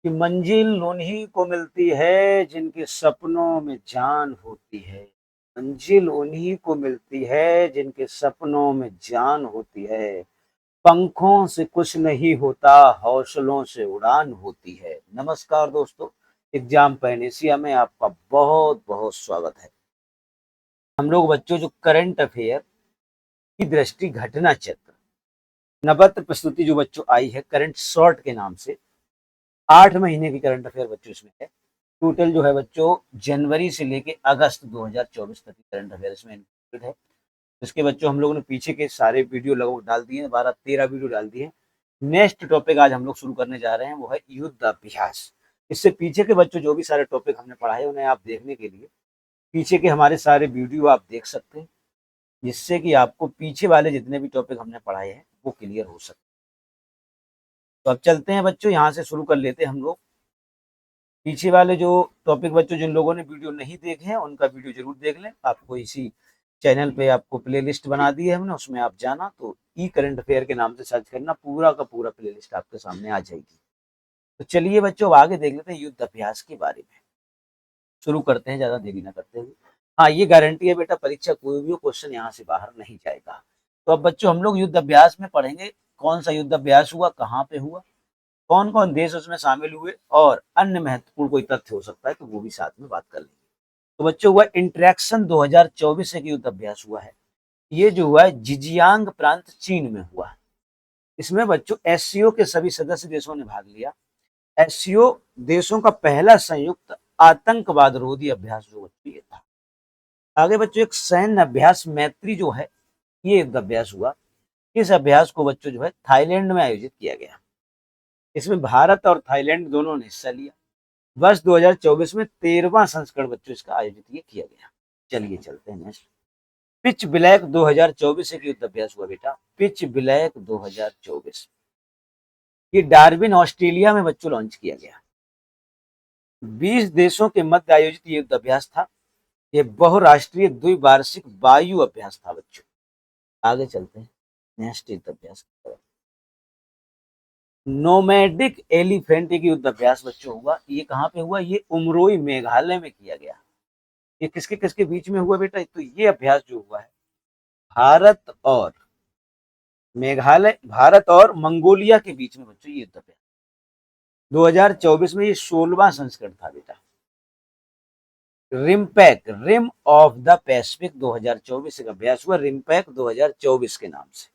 कि मंजिल उन्हीं को मिलती है जिनके सपनों में जान होती है। मंजिल उन्हीं को मिलती है जिनके सपनों में जान होती है। पंखों से कुछ नहीं होता, हौसलों से उड़ान होती है। नमस्कार दोस्तों, एग्जाम पैनेशिया में आपका बहुत बहुत स्वागत है। हम लोग बच्चों जो करंट अफेयर की दृष्टि घटना चित्र नवत्र प्रस्तुति जो बच्चों आई है करंट शॉर्ट के नाम से, 8 महीने की करंट अफेयर बच्चों इसमें है। टोटल जो है बच्चों जनवरी से लेके अगस्त 2024 तक की करंट अफेयर इसमें इंक्लूडेड है। इसके बच्चों हम लोगों ने पीछे के सारे वीडियो लगभग डाल दिए हैं, 12-13 वीडियो डाल दिए हैं। नेक्स्ट टॉपिक आज हम लोग शुरू करने जा रहे हैं, वो है युद्ध अभ्यास। इससे पीछे के बच्चों जो भी सारे टॉपिक हमने पढ़ाए उन्हें आप देखने के लिए पीछे के हमारे सारे वीडियो आप देख सकते हैं, जिससे कि आपको पीछे वाले जितने भी टॉपिक हमने पढ़ाए हैं वो क्लियर हो सके। तो अब चलते हैं बच्चों, यहाँ से शुरू कर लेते हैं हम लोग। पीछे वाले जो टॉपिक बच्चों जिन लोगों ने वीडियो नहीं देखे हैं उनका वीडियो जरूर देख लें। आपको इसी चैनल पे आपको प्लेलिस्ट बना दी है हमने, उसमें आप जाना तो ई करंट अफेयर के नाम से सर्च करना, पूरा का पूरा प्लेलिस्ट आपके सामने आ जाएगी। तो चलिए बच्चों अब आगे देख लेते हैं युद्ध अभ्यास के बारे में। शुरू करते हैं ज्यादा देरी ना करते हुए। हाँ, ये गारंटी है बेटा, परीक्षा कोई भी क्वेश्चन यहाँ से बाहर नहीं जाएगा। तो अब बच्चों हम लोग युद्ध अभ्यास में पढ़ेंगे कौन सा युद्ध अभ्यास हुआ, कहाँ पे हुआ, कौन कौन देश उसमें शामिल हुए, और अन्य महत्वपूर्ण कोई तथ्य हो सकता है तो वो भी साथ में बात कर लेंगे। तो बच्चों हुआ इंटरेक्शन 2024 एक युद्ध अभ्यास हुआ है। ये जो हुआ है जिजियांग प्रांत चीन में हुआ है। इसमें बच्चों एससीओ के सभी सदस्य देशों ने भाग लिया। एससीओ देशों का पहला संयुक्त आतंकवाद रोधी अभ्यास जो बच्चों ये था। आगे बच्चों एक सैन्य अभ्यास मैत्री जो है ये युद्ध अभ्यास हुआ। इस अभ्यास को बच्चों जो है थाईलैंड में आयोजित किया गया। इसमें भारत और थाईलैंड दोनों ने हिस्सा लिया। वर्ष 2024 में 13वां संस्करण बच्चों इसका आयोजित ये किया गया। चलिए चलते हैं नेक्स्ट। पिच ब्लैक 2024 एक युद्ध अभ्यास हुआ बेटा। पिच ब्लैक 2024 ये डार्विन ऑस्ट्रेलिया में बच्चों लॉन्च किया गया। 20 देशों के मध्य आयोजित युद्ध अभ्यास था। ये बहुराष्ट्रीय द्विवार्षिक वायु अभ्यास था बच्चों। आगे चलते हैं नेक्स्ट युद्ध अभ्यास की तरफ। नोमैडिक एलिफेंट एक युद्ध अभ्यास बच्चों हुआ। ये कहाँ पे हुआ, ये उमरोई मेघालय में किया गया। ये किसके किसके बीच में हुआ बेटा, तो ये अभ्यास जो हुआ है भारत और मंगोलिया के बीच में बच्चों ये युद्ध अभ्यास 2024 में ये 16वां संस्करण था बेटा। रिम ऑफ द पैसिफिक 2024 का अभ्यास हुआ, रिमपैक 2024 के नाम से।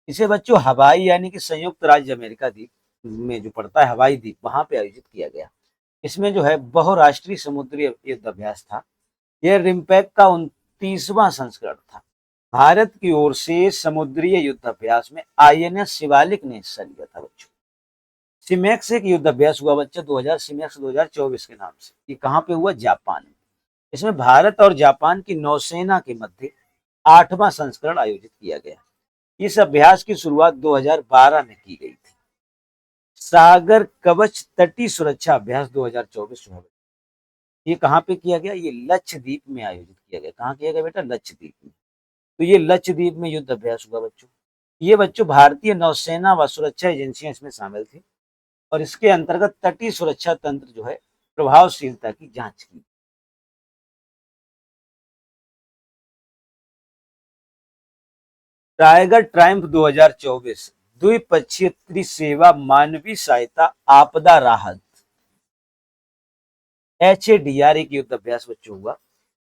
इसे बच्चों हवाई यानी कि संयुक्त राज्य अमेरिका द्वीप में जो पड़ता है हवाई द्वीप, वहां पे आयोजित किया गया। इसमें जो है बहुराष्ट्रीय समुद्री युद्ध अभ्यास था। यह रिमपैक का 29वां संस्करण था। भारत की ओर से समुद्री युद्ध अभ्यास में आईएनएस शिवालिक ने हिस्सा लिया था बच्चों। सिमेक्स एक युद्ध अभ्यास हुआ बच्चा 2024 के नाम से। ये कहाँ पे हुआ, जापान में। इसमें भारत और जापान की नौसेना के मध्य 8वां संस्करण आयोजित किया गया। इस अभ्यास की शुरुआत 2012 में की गई थी। सागर कवच तटीय सुरक्षा अभ्यास 2024 हुआ। ये कहाँ पे किया गया, ये लक्षद्वीप में आयोजित किया गया। कहाँ किया गया बेटा, लक्षद्वीप में। तो ये लक्षद्वीप में युद्ध अभ्यास हुआ बच्चों। ये बच्चों भारतीय नौसेना व सुरक्षा एजेंसियां इसमें शामिल थी और इसके अंतर्गत तटीय सुरक्षा तंत्र जो है प्रभावशीलता की जांच की। टाइगर ट्रायम्फ 2024 द्विपक्षीय त्रिसेवा मानवीय सहायता आपदा राहत HADR एक युद्ध अभ्यास बच्चों हुआ।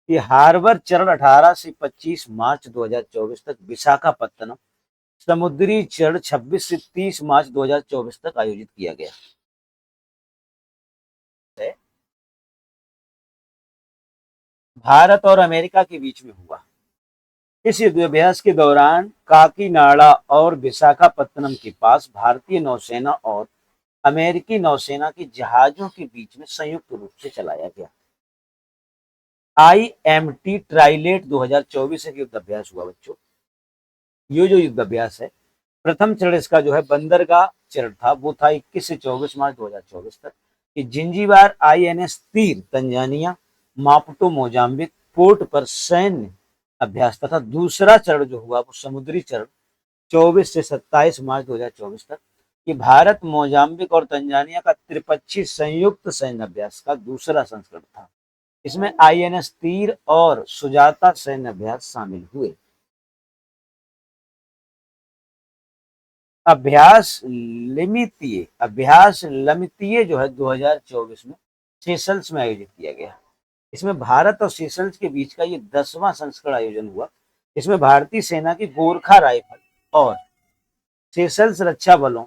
ये हार्बर चरण 18 से 25 मार्च 2024 तक, विशाखापत्तनम समुद्री चरण 26 से 30 मार्च 2024 तक आयोजित किया गया है। भारत और अमेरिका के बीच में हुआ। इस युद्धाभ्यास के दौरान काकीनाडा और विशाखापत्तनम के पास भारतीय नौसेना और अमेरिकी नौसेना के जहाजों के बीच में संयुक्त रूप से चलाया गया। IMT ट्राइलेट 2024 एक युद्ध अभ्यास हुआ बच्चों। ये जो युद्ध अभ्यास है, प्रथम चरण इसका जो है बंदरगाह चरण था, वो था 21 से 24 मार्च 2024 तक। ये जिंजीबार INS तीर तंजानिया मापुटो मोजाम्बिक पोर्ट पर सैन्य अभ्यास तथा दूसरा चरण जो हुआ वो समुद्री चरण 24 से 27 मार्च 2024 तक कि भारत मोजाम्बिक और तंजानिया का त्रिपक्षीय संयुक्त सैन्य अभ्यास का दूसरा संस्करण था। इसमें आईएनएस तीर और सुजाता सैन्य अभ्यास शामिल हुए। अभ्यास लमितीय जो है 2024 में सेशल्स में आयोजित किया गया। इसमें भारत और सेशल्स के बीच का ये 10वां संस्करण आयोजन हुआ। इसमें भारतीय सेना की गोरखा राइफल और सेशल्स रक्षा बलों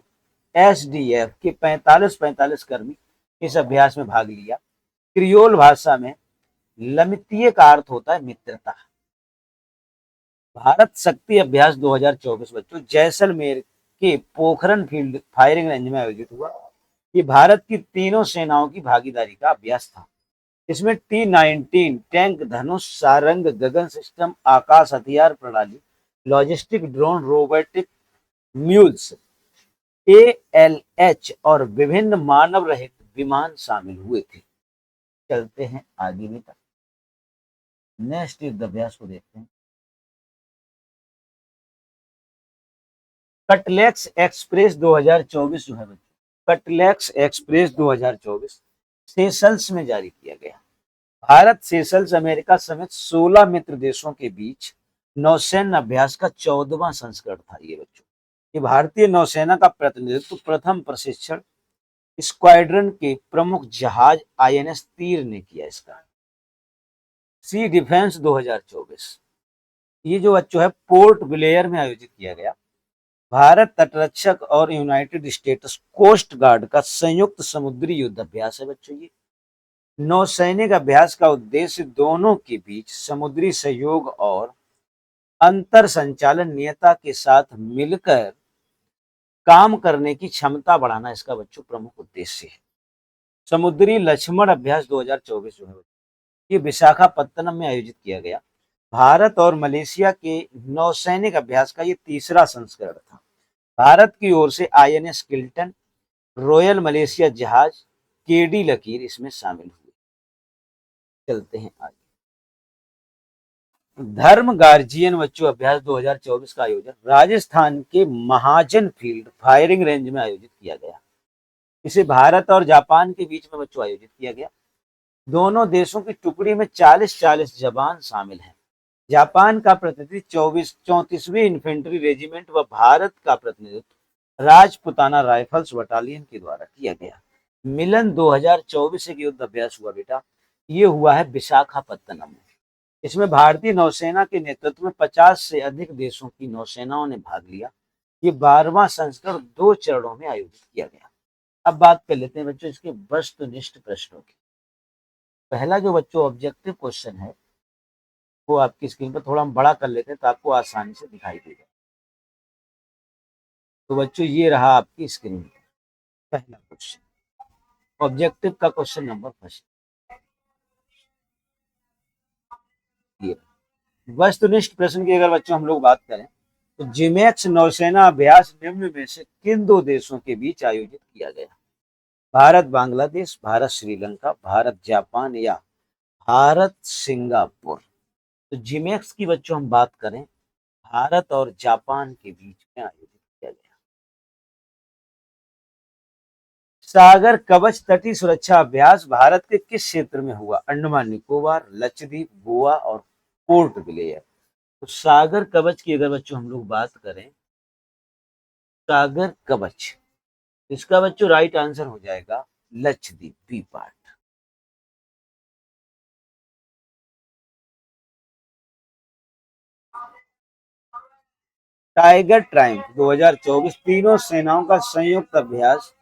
एसडीएफ के 45 कर्मी इस अभ्यास में भाग लिया। क्रियोल भाषा में लमितीय का अर्थ होता है मित्रता। भारत शक्ति अभ्यास 2024 बच्चों जैसलमेर के पोखरन फील्ड फायरिंग रेंज में आयोजित हुआ। ये भारत की तीनों सेनाओं की भागीदारी का अभ्यास था। इसमें T-19 टैंक, धनुष, सारंग, गगन सिस्टम, आकाश हथियार प्रणाली, logistic drone, robotic mules, ALH और विभिन्न मानव रहित विमान शामिल हुए थे। चलते हैं आगे बेटा, नेक्स्ट युद्ध अभ्यास को देखते हैं। कटलेक्स एक्सप्रेस 2024 जो है बच्चों, कटलेक्स एक्सप्रेस 2024 सेशल्स में जारी किया गया। भारत, सेशल्स, अमेरिका समेत 16 मित्र देशों के बीच नौसैन्य अभ्यास का 14वां संस्करण था ये बच्चों। ये भारतीय नौसेना का प्रतिनिधित्व प्रथम प्रशिक्षण स्क्वाड्रन के प्रमुख जहाज आईएनएस तीर ने किया। इसका सी डिफेंस 2024 ये जो बच्चों है पोर्ट ब्लेयर में आयोजित किया गया। भारत तटरक्षक और यूनाइटेड स्टेट्स कोस्ट गार्ड का संयुक्त समुद्री युद्ध अभ्यास है बच्चों। ये नौसैनिक अभ्यास का उद्देश्य दोनों के बीच समुद्री सहयोग और अंतर संचालन नियता के साथ मिलकर काम करने की क्षमता बढ़ाना इसका बच्चों प्रमुख उद्देश्य है। समुद्री लक्ष्मण अभ्यास 2024 जो है ये विशाखापत्तनम में आयोजित किया गया। भारत और मलेशिया के नौसैनिक अभ्यास का ये तीसरा संस्करण था। भारत की ओर से आईएनएस किल्टन, रॉयल मलेशिया जहाज, केडी लकीर इसमें शामिल हुए। चलते हैं आगे, धर्म गार्जियन बच्चों अभ्यास 2024 का आयोजन राजस्थान के महाजन फील्ड फायरिंग रेंज में आयोजित किया गया। इसे भारत और जापान के बीच में बच्चों आयोजित किया गया। दोनों देशों की टुकड़ी में 40-40 जवान शामिल हैं। जापान का प्रतिनिधित्व 34वीं इन्फेंट्री रेजिमेंट व भारत का प्रतिनिधित्व राजपुताना राइफल्स बटालियन के द्वारा किया गया। मिलन 2024 एक युद्ध अभ्यास हुआ बेटा, ये हुआ है विशाखापत्तनम में। इसमें भारतीय नौसेना के नेतृत्व में 50 से अधिक देशों की नौसेनाओं ने भाग लिया। ये 12वां संस्करण 2 चरणों में आयोजित किया गया। अब बात कर लेते हैं बच्चों इसके वस्तुनिष्ठ प्रश्नों की। पहला जो बच्चों ऑब्जेक्टिव क्वेश्चन है वो आपकी स्क्रीन पर थोड़ा हम बड़ा कर लेते हैं तो आपको आसानी से दिखाई देगा। तो बच्चों ये रहा आपकी स्क्रीन पर पहला क्वेश्चन, ऑब्जेक्टिव का क्वेश्चन नंबर फर्स्ट। वस्तुनिष्ठ प्रश्न की अगर बच्चों हम लोग बात करें तो जिमेक्स नौसेना अभ्यास निम्न में से किन 2 देशों के बीच आयोजित किया गया? भारत बांग्लादेश, भारत श्रीलंका, भारत जापान या भारत सिंगापुर? तो जिमेक्स की बच्चों हम बात करें भारत और जापान के बीच में आयोजित किया गया। सागर कवच तटीय सुरक्षा अभ्यास भारत के किस क्षेत्र में हुआ? अंडमान निकोबार, लक्षद्वीप, गोवा और पोर्ट ब्लेयर। तो सागर कवच की अगर बच्चों हम लोग बात करें, सागर कवच, इसका बच्चों राइट आंसर हो जाएगा Lakshadweep, B part. Tiger triumph 2024 तीनों सेनाओं का संयुक्त अभ्यास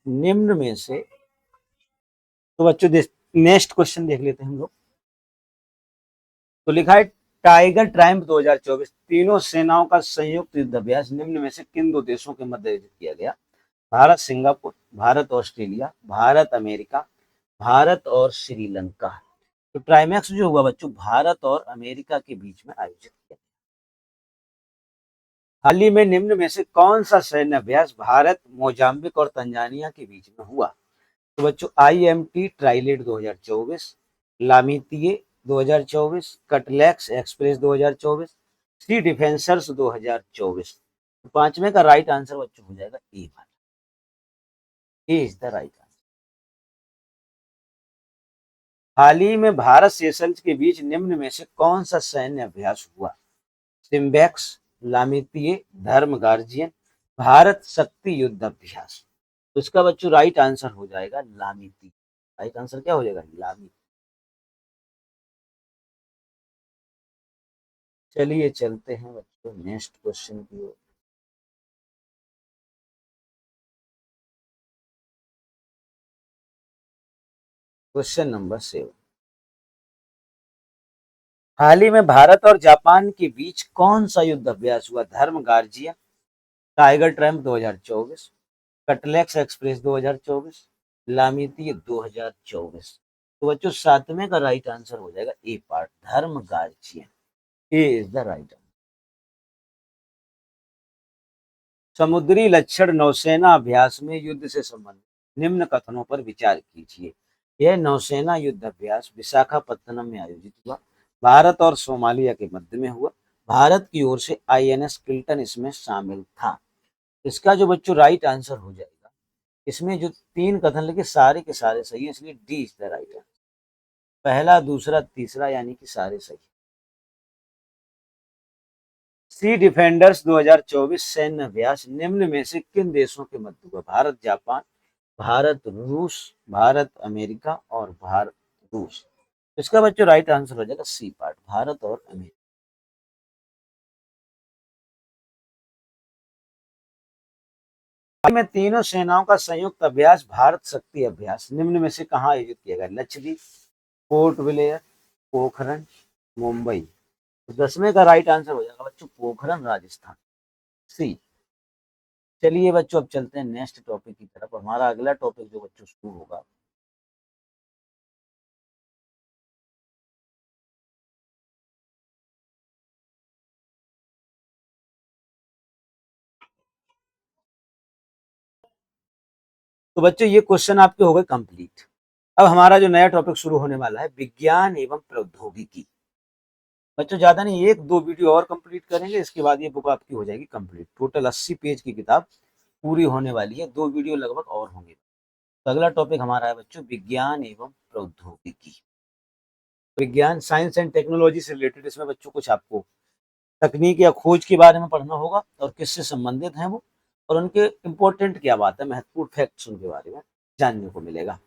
निम्न में से। तो बच्चों नेक्स्ट क्वेश्चन देख लेते हैं हम लोग। तो लिखा है टाइगर ट्रायम्फ 2024 तीनों सेनाओं का संयुक्त युद्ध अभ्यास निम्न में से किन 2 देशों के मध्य आयोजित किया गया? Bharat Singapore, Bharat Australia, Bharat America, Bharat और श्रीलंका। तो ट्राइमैक्स जो हुआ बच्चों भारत और अमेरिका के बीच में आयोजित किया। हाल ही में निम्न में से कौन सा सैन्य अभ्यास भारत, मोजाम्बिक और तंजानिया के बीच में हुआ? तो बच्चों IMT ट्राइलेट 2024, लामितीय 2024, कटलेक्स एक्सप्रेस 2024, सी डिफेंसर्स 2024। तो 5वें का राइट आंसर बच्चों हो जाएगा A. Is the right answer. हाल ही में भारत सेशल्स के बीच निम्न में से कौन सा सैन्य अभ्यास हुआ? सिम्बैक्स, लामितिये, धर्म गार्जियन, भारत शक्ति युद्ध अभ्यास। तो इसका बच्चों राइट आंसर हो जाएगा लामिती। राइट आंसर क्या हो जाएगा? लामिती। चलिए चलते हैं बच्चों नेक्स्ट क्वेश्चन की ओर। Question number 7। हाल ही में भारत और जापान के बीच कौन सा युद्ध अभ्यास हुआ? धर्म गार्जियन, टाइगर ट्रैम्प 2024, कटलेक्स एक्सप्रेस 2024, लामिती 2024। तो बच्चों सातवें का राइट आंसर हो जाएगा ए पार्ट, धर्म guardian. A is the right answer. समुद्री लक्षण नौसेना अभ्यास में युद्ध से संबंधित निम्न कथनों पर विचार कीजिए। यह नौसेना युद्ध अभ्यास विशाखापत्तनम में आयोजित हुआ। भारत और सोमालिया के मध्य में हुआ। भारत की ओर से आईएनएस किल्टन इसमें शामिल था। इसका जो बच्चों राइट आंसर हो जाएगा, इसमें जो 3 कथन लिखे सारे के सारे सही है, इसलिए D is the right answer. पहला, दूसरा, तीसरा यानी कि सारे सही। सी डिफेंडर्स 2024 सैन्य अभ्यास निम्न में से किन देशों के मध्य हुआ? भारत जापान, भारत रूस, भारत अमेरिका और भारत रूस। इसका बच्चों राइट आंसर हो जाएगा सी पार्ट, भारत और अमेरिका। में तीनों सेनाओं का संयुक्त अभ्यास भारत शक्ति अभ्यास निम्न में से कहाँ आयोजित किया गया? Lakshadweep, port Blair, Pokhran, Mumbai. तो 10वें का राइट आंसर हो जाएगा बच्चों पोखरण, राजस्थान, सी। चलिए बच्चों अब चलते हैं नेक्स्ट टॉपिक की तरफ। हमारा अगला टॉपिक जो बच्चों शुरू होगा, तो बच्चों ये क्वेश्चन आपके हो गए कंप्लीट। अब हमारा जो नया टॉपिक शुरू होने वाला है विज्ञान एवं प्रौद्योगिकी। बच्चों ज्यादा नहीं, 1-2 वीडियो और कंप्लीट करेंगे, इसके बाद ये बुक आपकी हो जाएगी कंप्लीट। टोटल 80 पेज की किताब पूरी होने वाली है, 2 वीडियो लगभग और होंगे। तो अगला टॉपिक हमारा है बच्चों विज्ञान एवं प्रौद्योगिकी। विज्ञान, साइंस एंड टेक्नोलॉजी से रिलेटेड इसमें बच्चों कुछ आपको तकनीक या खोज के बारे में पढ़ना होगा और किससे संबंधित है वो, और उनके इंपॉर्टेंट क्या बात है, महत्वपूर्ण फैक्ट्स उनके बारे में जानने को मिलेगा।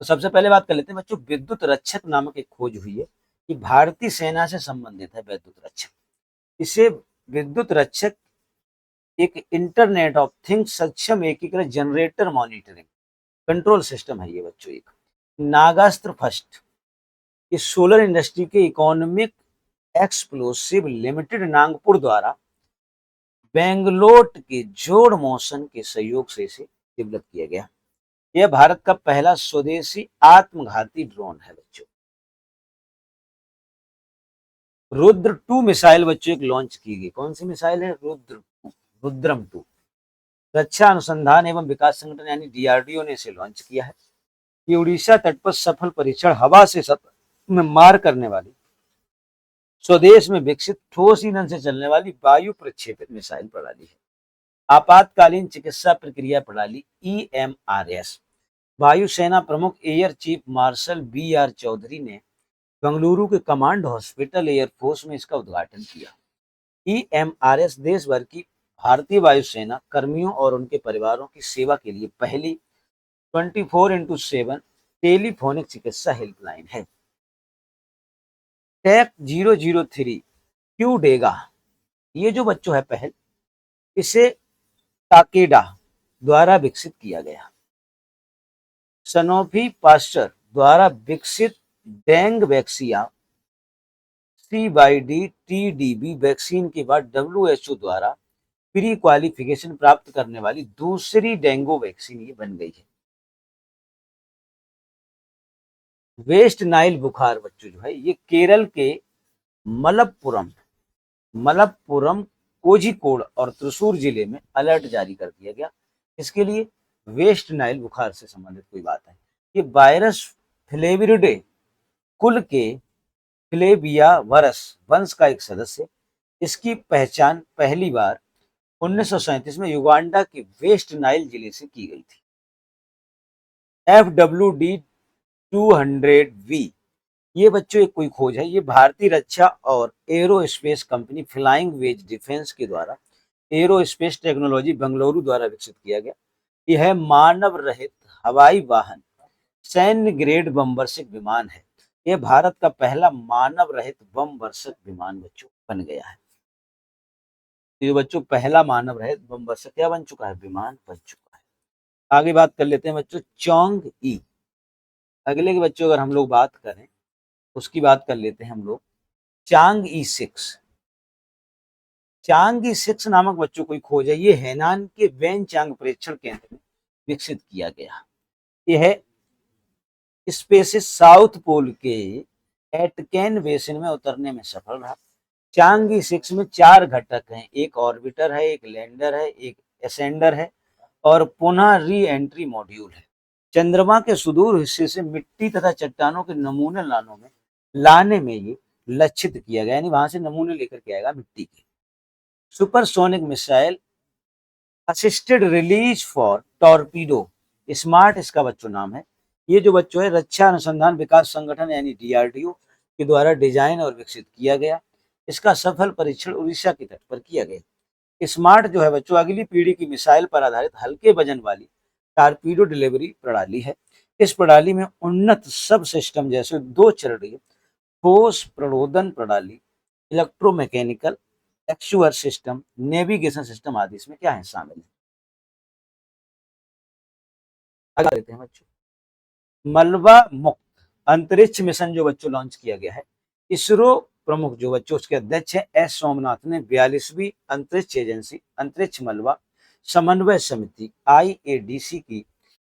तो सबसे पहले बात कर लेते हैं बच्चों, विद्युत रक्षक नामक एक खोज हुई है कि भारतीय सेना से संबंधित है। विद्युत रक्षक, इसे विद्युत रक्षक एक इंटरनेट ऑफ थिंग्स सक्षम एकीकृत जनरेटर मॉनिटरिंग कंट्रोल सिस्टम है ये बच्चों। एक नागास्त्र फर्स्ट, इस सोलर इंडस्ट्री के इकोनॉमिक एक्सप्लोसिव लिमिटेड नागपुर द्वारा बेंगलोर के जोड़ मोशन के सहयोग से इसे डेवलप किया गया। यह भारत का पहला स्वदेशी आत्मघाती ड्रोन है बच्चों। रुद्र 2 मिसाइल बच्चों एक लॉन्च की गई। कौन सी मिसाइल है? रुद्रम 2। रक्षा अनुसंधान एवं विकास संगठन यानी डीआरडीओ ने इसे लॉन्च किया है। ये उड़ीसा तट पर सफल परीक्षण हवा से सतह में मार करने वाली स्वदेश में विकसित ठोस ईंधन से चलने वाली वायु प्रक्षेपित मिसाइल प्रणाली है। आपातकालीन चिकित्सा प्रक्रिया प्रणाली ईएमआरएस वायुसेना प्रमुख air chief marshal B R Chaudhari ने बेंगलुरु के कमांड हॉस्पिटल एयरफोर्स में इसका उद्घाटन किया। ईएमआरएस देश भर की भारतीय वायुसेना कर्मियों और उनके परिवारों की सेवा के लिए पहली 24x7 टेलीफोनिक चिकित्सा हेल्पलाइन है। टेक 003 क्यू डेगा, ये जो बच्चों है पहल, इसे ताकेडा द्वारा विकसित किया गया। सनोफी पास्चर द्वारा विकसित dengue vaccine CYD TDB vaccine के बाद WHO द्वारा प्री क्वालिफिकेशन प्राप्त करने वाली दूसरी डेंगू वैक्सीन ये बन गई है। वेस्ट नाइल बुखार बच्चों जो है ये केरल के मलप्पुरम मलप्पुरम कोझिकोड और त्रिशूर जिले में अलर्ट जारी कर दिया गया। इसके लिए वेस्ट नाइल बुखार से संबंधित कोई बात है। ये वायरस फ्लेविरिडे कुल के फ्लेविया वरस वंश का एक सदस्य। इसकी पहचान पहली बार 1937 में युगांडा के वेस्ट नाइल जिले से की गई थी। FWD-200V। ये बच्चों एक कोई खोज है, ये भारतीय रक्षा और aerospace company Flying Wedge Defence के द्वारा एरोस्पेस टेक्नोलॉजी बेंगलुरु द्वारा विकसित किया गया। यह मानव रहित हवाई वाहन सैन्य ग्रेड बम वर्षक विमान है। यह भारत का पहला मानव रहित बम वर्षक विमान बच्चों बन गया है। तो ये बच्चों पहला मानव रहित बम वर्षक क्या बन चुका है, विमान बन चुका है। आगे बात कर लेते हैं बच्चों चोंग ई। अगले के बच्चों अगर हम लोग बात करें, उसकी बात कर लेते हैं हम लोग चांग ई 6। चांग ई 6 नामक बच्चों कोई खोज है, ये हैनान के वेन चांग प्रेक्षण केंद्र में विकसित किया गया। यह स्पेसिस साउथ पोल के एटकेन बेसिन में उतरने में सफल रहा। चांग ई 6 में 4 घटक हैं, एक ऑर्बिटर है, एक लैंडर है, एक एसेंडर है और पुनः री एंट्री मॉड्यूल है। चंद्रमा के सुदूर हिस्से से मिट्टी तथा चट्टानों के नमूने लाने में ये लक्षित किया गया, यानी वहां से नमूने लेकर के आएगा मिट्टी के। Supersonic missile assisted release for torpedo smart इसका बच्चों नाम है। ये जो बच्चों है रक्षा अनुसंधान विकास संगठन यानी DRDO के द्वारा डिजाइन और विकसित किया गया। इसका सफल परीक्षण उड़ीसा के तट पर किया गया। स्मार्ट जो है बच्चों अगली पीढ़ी की मिसाइल पर आधारित हल्के वजन वाली टॉर्पीडो डिलीवरी प्रणाली है। इस प्रणाली में उन्नत सब सिस्टम जैसे 2 चरणीय ठोस प्रणोदन प्रणाली, इलेक्ट्रोमैकेनिकल एक्चुअर सिस्टम, नेविगेशन सिस्टम आदि इसमें क्या है शामिल है। आगे लेते हैं बच्चों मलबा मुक्त अंतरिक्ष मिशन जो बच्चों लॉन्च किया गया है। इसरो प्रमुख जो बच्चों उसके अध्यक्ष हैं S सोमनाथ ने 42वीं अंतरिक्ष एजेंसी अंतरिक्ष मलबा समन्वय समिति IADC की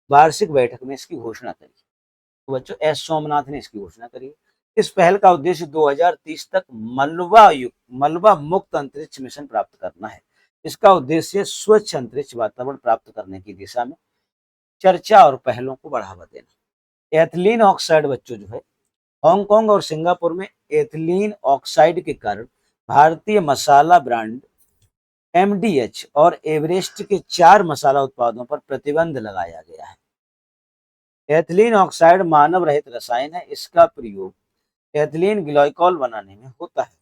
वार्षिक बैठक में इसकी घोषणा करी। तो बच्चों S सोमनाथ ने इसकी घोषणा करी। इस पहल का उद्देश्य 2030 तक मलबा मुक्त अंतरिक्ष मिशन प्राप्त करना है। इसका उद्देश्य स्वच्छ अंतरिक्ष वातावरण प्राप्त करने की दिशा में चर्चा और पहलों को बढ़ावा देना। एथिलीन ऑक्साइड बच्चों जो है हांगकांग और सिंगापुर में एथिलीन ऑक्साइड के कारण भारतीय मसाला ब्रांड MDH और एवरेस्ट के 4 मसाला उत्पादों पर प्रतिबंध लगाया गया है। एथिलीन ऑक्साइड मानव रहित रसायन है। इसका प्रयोग एथिलीन ग्लाइकॉल बनाने में होता है।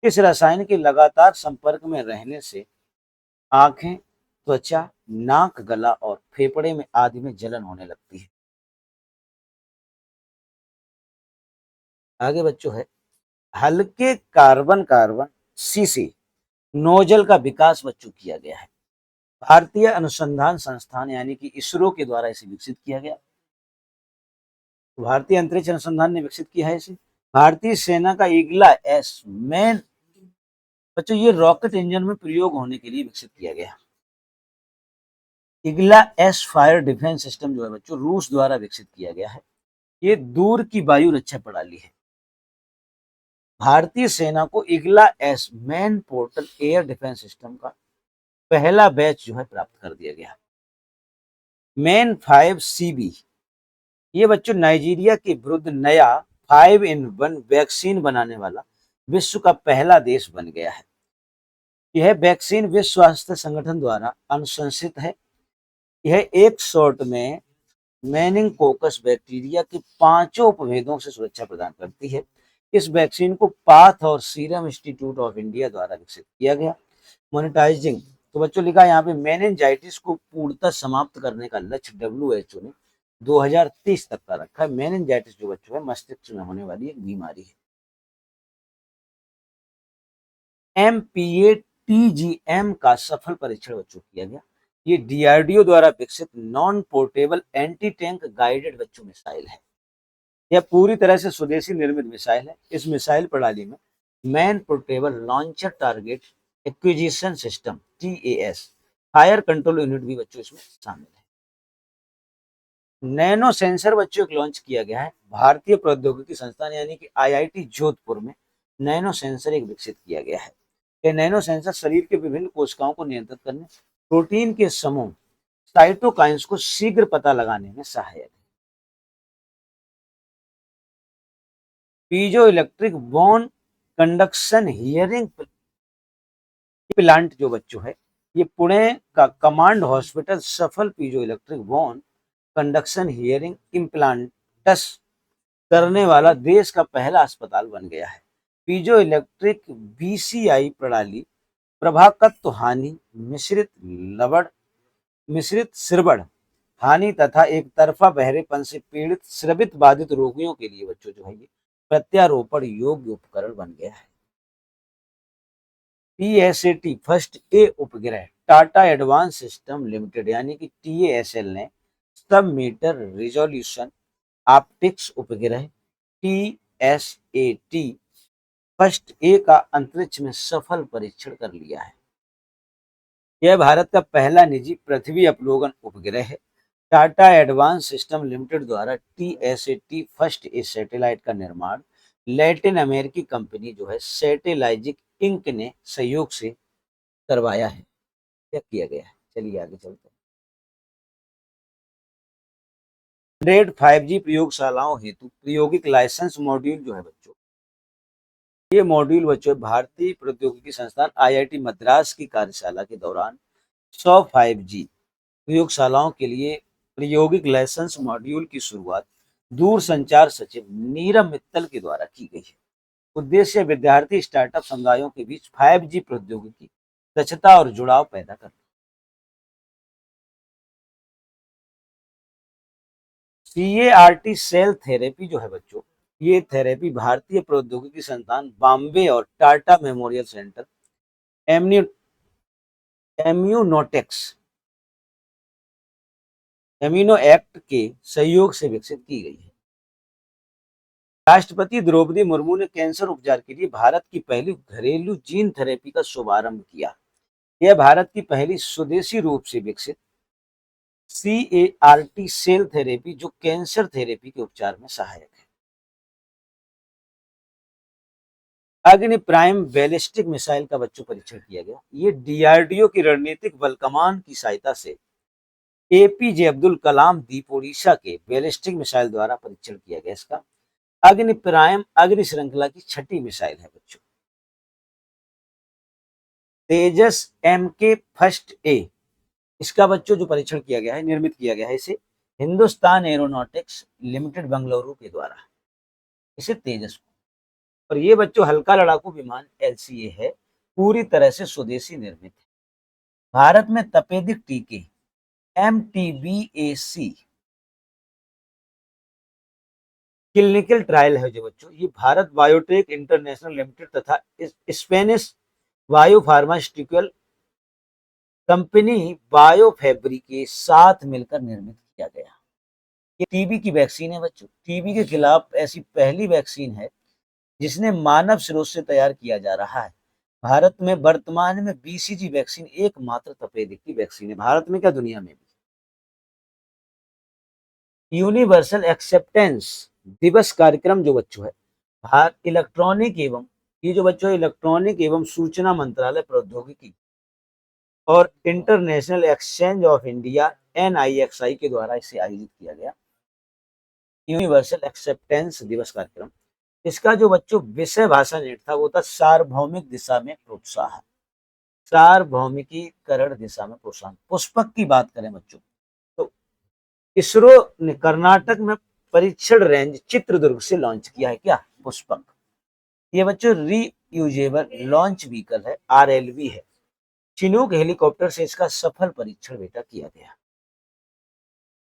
इस रसायन के लगातार संपर्क में रहने से आंखें, त्वचा, नाक, गला और फेफड़े में आदि में जलन होने लगती है। आगे बच्चों है हल्के कार्बन कार्बन सीसी नोजल का विकास बच्चों किया गया है। भारतीय अनुसंधान संस्थान यानी कि इसरो के द्वारा इसे विकसित किया गया। भारतीय अंतरिक्ष अनुसंधान ने विकसित किया है इसे। भारतीय सेना का ईगला एस मैन बच्चों ये रॉकेट इंजन में प्रयोग होने के लिए विकसित किया गया। ईगला एस फायर डिफेंस सिस्टम जो है बच्चों रूस द्वारा विकसित किया गया है। ये दूर की वायु रक्षा प्रणाली है। भारतीय सेना को Igla S man portable air defence system का पहला बैच जो है प्राप्त कर दिया गया। मैन 5CB ये बच्चों नाइजीरिया के विरुद्ध नया 5-in-1 वैक्सीन बनाने वाला विश्व का पहला देश बन गया है। यह वैक्सीन विश्व स्वास्थ्य संगठन द्वारा अनुशंसित है। यह एक शॉट में मेनिंगोकोकस बैक्टीरिया के 5 उपभेदों से सुरक्षा प्रदान करती है। इस वैक्सीन को पाथ और सीरम इंस्टीट्यूट ऑफ इंडिया द्वारा विकसित किया गया। मोनेटाइजिंग तो बच्चों लिखा है यहाँ पे मेनिंजाइटिस को पूर्णतः समाप्त करने का लक्ष्य WHO ने 2030 तक का रखा है। मेनिंजाइटिस जो बच्चों है मस्तिष्क में होने वाली एक बीमारी है। MPATGM का सफल परीक्षण बच्चों किया गया। ये DRDO द्वारा विकसित non portable anti tank guided बच्चों मिसाइल है। यह पूरी तरह से स्वदेशी निर्मित मिसाइल है। इस मिसाइल प्रणाली में man portable launcher target acquisition system TAS fire control unit भी बच्चों इसमें शामिल है। नैनो सेंसर बच्चों को लॉन्च किया गया है। भारतीय प्रौद्योगिकी संस्थान यानी कि IIT जोधपुर में नैनो सेंसर एक विकसित किया गया है। यह नैनो सेंसर शरीर के विभिन्न कोशिकाओं को नियंत्रित करने, प्रोटीन के समूह साइटोकाइंस को शीघ्र पता लगाने में सहायक है। Piezo electric bone conduction hearing plant जो बच्चों है ये पुणे का कमांड हॉस्पिटल सफल piezo electric bone conduction hearing implants करने वाला देश का पहला अस्पताल बन गया है। पीजो इलेक्ट्रिक बीसीआई प्रणाली प्रभाकत्व हानि, मिश्रित लवण, मिश्रित श्रवण हानि तथा एक तरफा बहरेपन से पीड़ित श्रवित बाधित रोगियों के लिए बच्चों जो है ये प्रत्यारोपण योग्य उपकरण बन गया है। टीएसएटी फर्स्ट ए उपग्रह टाटा एडवांस सिस्टम लिमिटेड यानी कि टीएएसएल ने सब मीटर रिजोल्यूशन ऑप्टिक्स उपग्रह टीएसएटी फर्स्ट ए का अंतरिक्ष में सफल परीक्षण कर लिया है। यह भारत का पहला निजी पृथ्वी अवलोकन उपग्रह है। टाटा एडवांस सिस्टम लिमिटेड द्वारा टीएसएटी फर्स्ट ए सैटेलाइट का निर्माण लैटिन अमेरिकी कंपनी जो है सैटेलाइजिक इंक ने सहयोग से करवाया है या किया गया है। चलिए आगे चलते हैं। 100 5G प्रयोगशालाओं हेतु प्रायोगिक लाइसेंस मॉड्यूल जो है बच्चों, ये मॉड्यूल बच्चों भारतीय प्रौद्योगिकी संस्थान आईआईटी मद्रास की कार्यशाला के दौरान 100 5G प्रयोगशालाओं के लिए प्रायोगिक लाइसेंस मॉड्यूल की शुरुआत दूर संचार सचिव नीरम मित्तल के द्वारा की गई है। उद्देश्य विद्यार्थी स्टार्टअप समुदायों के बीच 5G प्रौद्योगिकी दक्षता और जुड़ाव पैदा करना। CAR-T सेल थेरेपी जो है बच्चों, ये थेरेपी भारतीय प्रौद्योगिकी संस्थान बॉम्बे और Tata memorial centre amino act के सहयोग से विकसित की गई है। राष्ट्रपति द्रौपदी मुर्मू ने कैंसर उपचार के लिए भारत की पहली घरेलू जीन थेरेपी का शुभारंभ किया। यह भारत की पहली स्वदेशी रूप से विकसित CAR-T सेल थेरेपी जो कैंसर थेरेपी के उपचार में सहायक है। अग्नि प्राइम बैलिस्टिक मिसाइल का बच्चों परीक्षण किया गया। ये DRDO की रणनीतिक बल कमान की सहायता से APJ अब्दुल कलाम द्वीप ओडिशा के बैलिस्टिक मिसाइल द्वारा परीक्षण किया गया। इसका अग्नि प्राइम अग्नि श्रृंखला की छठी मिसाइल है बच्चों। तेजस MK फर्स्ट ए, इसका बच्चों जो परीक्षण किया गया है, निर्मित किया गया है इसे हिंदुस्तान एरोनॉटिक्स लिमिटेड बेंगलुरु के द्वारा, इसे तेजस को। और ये बच्चों हल्का लड़ाकू विमान LCA है, पूरी तरह से स्वदेशी निर्मित है। भारत में तपेदिक टीके MTBAC क्लिनिकल ट्रायल है जो बच्चों, ये भारत बायोटेक इंटरनेशनल लिमिटेड तथा स्पेनिश बायो फार्मास्यूटिकल कंपनी बायोफैब्रिक के साथ मिलकर निर्मित किया गया। ये टीबी की वैक्सीन है बच्चों। टीबी के खिलाफ ऐसी पहली वैक्सीन है जिसने मानव स्रोत से तैयार किया जा रहा है। भारत में वर्तमान में BCG वैक्सीन एकमात्र तपेदिक की वैक्सीन है, भारत में क्या दुनिया में भी। यूनिवर्सल एक्सेप्टेंस दिवस कार्यक्रम जो बच्चों है इलेक्ट्रॉनिक एवं ये जो बच्चों इलेक्ट्रॉनिक एवं सूचना मंत्रालय प्रौद्योगिकी और international exchange of India NIXI के द्वारा इसे आयोजित किया गया। यूनिवर्सल एक्सेप्टेंस दिवस कार्यक्रम, इसका जो बच्चों विषय भाषण था वो था सार्वभौमिक दिशा में प्रोत्साहन, सार्वभौमिकीकरण दिशा में प्रोत्साहन। पुष्पक की बात करें बच्चों तो इसरो ने कर्नाटक में परीक्षण रेंज चित्रदुर्ग से लॉन्च किया है। क्या पुष्पक, ये बच्चों रीयूजेबल लॉन्च व्हीकल है, RLV है। चिनूक हेलीकॉप्टर से इसका सफल परीक्षण बेटा किया गया।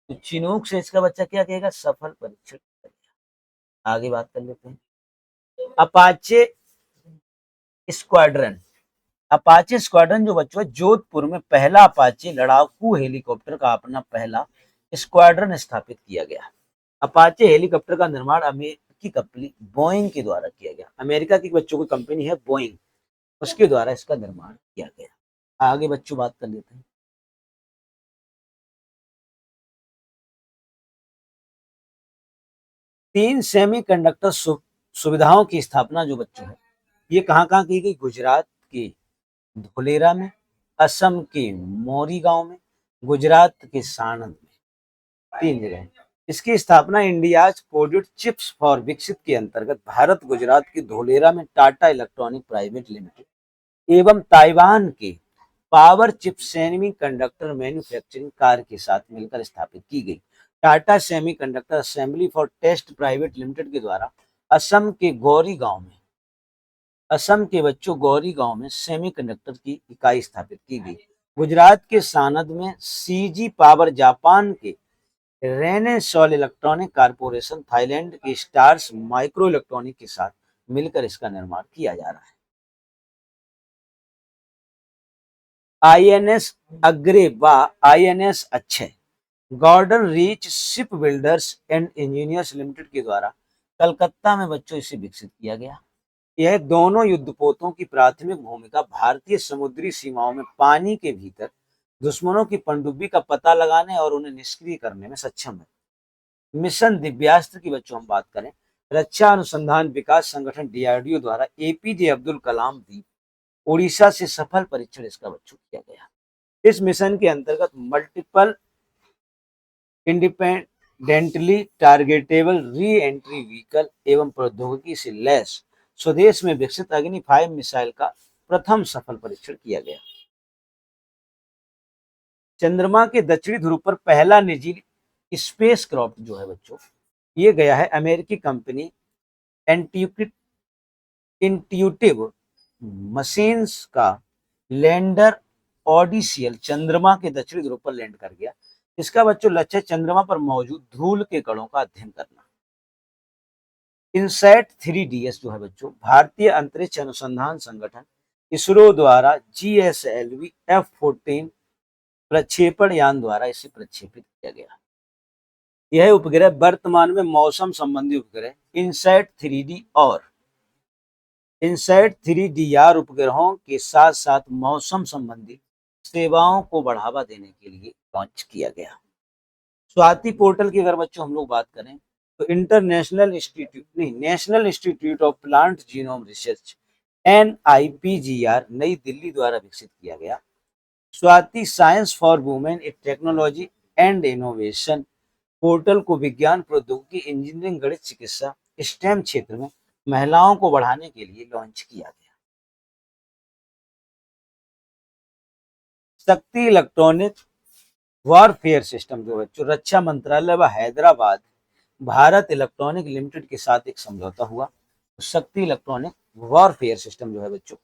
तो चिनूक से इसका बच्चा क्या कहेगा, सफल परीक्षण किया गया। आगे बात कर लेते हैं। अपाचे स्क्वाड्रन, अपाचे स्क्वाड्रन जो बच्चों जोधपुर में पहला अपाचे लड़ाकू हेलीकॉप्टर का अपना पहला स्क्वाड्रन स्थापित किया गया। अपाचे हेलीकॉप्टर का निर्माण अमेरिकी कंपनी बोइंग के द्वारा किया गया। अमेरिका की बच्चों की कंपनी है बोइंग, उसके द्वारा इसका निर्माण किया गया। आगे बच्चों बात कर लेते हैं। तीन सेमीकंडक्टर सुविधाओं की स्थापना जो बच्चों है ये कहाँ की गई, गुजरात के धोलेरा में, असम के मोरीगांव में, गुजरात के साणंद में, 3 जगह। इसकी स्थापना इंडियाज कोडेड चिप्स फॉर विकसित के अंतर्गत भारत गुजरात के धोलेरा में टाटा इलेक्ट्रॉनिक प्राइवेट लिमिटेड एवं ताइवान के Powerchip semiconductor manufacturing corp के साथ मिलकर स्थापित की गई। Tata semiconductor assembly for test private limited के द्वारा असम के गौरी गांव में, असम के बच्चों गौरी गांव में सेमीकंडक्टर की इकाई स्थापित की गई। गुजरात के सानंद में सीजी पावर, जापान के रेनेसॉल इलेक्ट्रॉनिक कारपोरेशन, थाईलैंड के स्टार्स माइक्रो इलेक्ट्रॉनिक के साथ मिलकर इसका निर्माण किया जा रहा है। आईएनएस अग्रे व INS Akshay Garden Reach Ship Builders and Engineers Limited के द्वारा कलकत्ता में बच्चों इसे विकसित किया गया। यह दोनों युद्धपोतों की प्राथमिक भूमिका भारतीय समुद्री सीमाओं में पानी के भीतर दुश्मनों की पनडुब्बी का पता लगाने और उन्हें निष्क्रिय करने में सक्षम है। मिशन दिव्यास्त्र की बच्चों हम बात करें, रक्षा अनुसंधान विकास संगठन डीआरडीओ द्वारा एपीजे अब्दुल कलाम द्वीप ओडिशा से सफल परीक्षण इसका बच्चों किया गया। इस मिशन के अंतर्गत multiple independently targetable re entry vehicle एवं प्रौद्योगिकी से लैस स्वदेश में विकसित अग्नि 5 मिसाइल का प्रथम सफल परीक्षण किया गया। चंद्रमा के दक्षिणी ध्रुव पर पहला निजी स्पेस क्राफ्ट जो है बच्चों, ये गया है अमेरिकी कंपनी इंट्यूटिव मशीन्स का लैंडर ऑडिसियल चंद्रमा के दक्षिणी ध्रुव पर लैंड कर गया। इसका बच्चों लक्ष्य चंद्रमा पर मौजूद धूल के कणों का अध्ययन करना। इनसैट 3DS जो है बच्चों, भारतीय अंतरिक्ष अनुसंधान संगठन इसरो द्वारा GSLV F-14 प्रक्षेपण यान द्वारा इसे प्रक्षेपित किया गया। यह उपग्रह वर्तमान में मौसम संबंधी उपग्रह इनसैट 3D और इनसैट 3DR उपग्रहों के साथ साथ मौसम संबंधी सेवाओं को बढ़ावा देने के लिए लॉन्च किया गया। स्वाति पोर्टल की अगर बच्चों हम लोग बात करें तो national institute of plant genome research NIPGR नई दिल्ली द्वारा विकसित किया गया। Swati science for women in technology and innovation portal को विज्ञान, प्रौद्योगिकी, इंजीनियरिंग, गणित, चिकित्सा, स्टेम क्षेत्र में महिलाओं को बढ़ाने के लिए लॉन्च किया गया। शक्ति इलेक्ट्रॉनिक वॉरफेयर सिस्टम जो है, रक्षा मंत्रालय व हैदराबाद भारत इलेक्ट्रॉनिक लिमिटेड के साथ एक समझौता हुआ। शक्ति इलेक्ट्रॉनिक वॉरफेयर सिस्टम जो है बच्चों,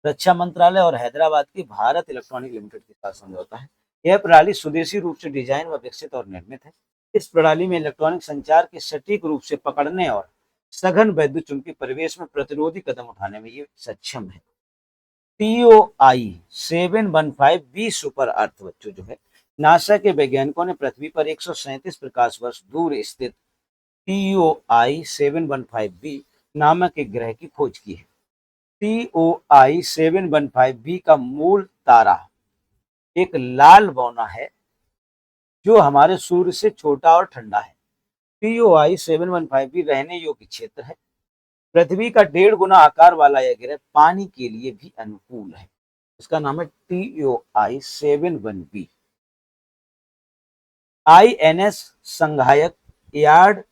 रक्षा मंत्रालय और हैदराबाद की भारत इलेक्ट्रॉनिक लिमिटेड के साथ समझौता है। यह प्रणाली स्वदेशी रूप से डिजाइन व विकसित और निर्मित है। इस प्रणाली में इलेक्ट्रॉनिक संचार के सटीक रूप से पकड़ने और सघन वैद्युत चुंबकीय परिवेश में प्रतिरोधी कदम उठाने में ये सक्षम है। TOI 715B सुपर अर्थ बच्चों जो है, नासा के वैज्ञानिकों ने पृथ्वी पर 137 प्रकाश वर्ष दूर स्थित TOI 715B नामक एक ग्रह की खोज की है। TOI 715B का मूल तारा एक लाल बौना है जो हमारे सूर्य से छोटा और ठंडा है। TOI 715B रहने योग्य क्षेत्र है। पृथ्वी का 1.5 गुना आकार वाला यह ग्रह पानी के लिए भी अनुकूल है। इसका नाम है TOI 71B। INS संघायक यार्ड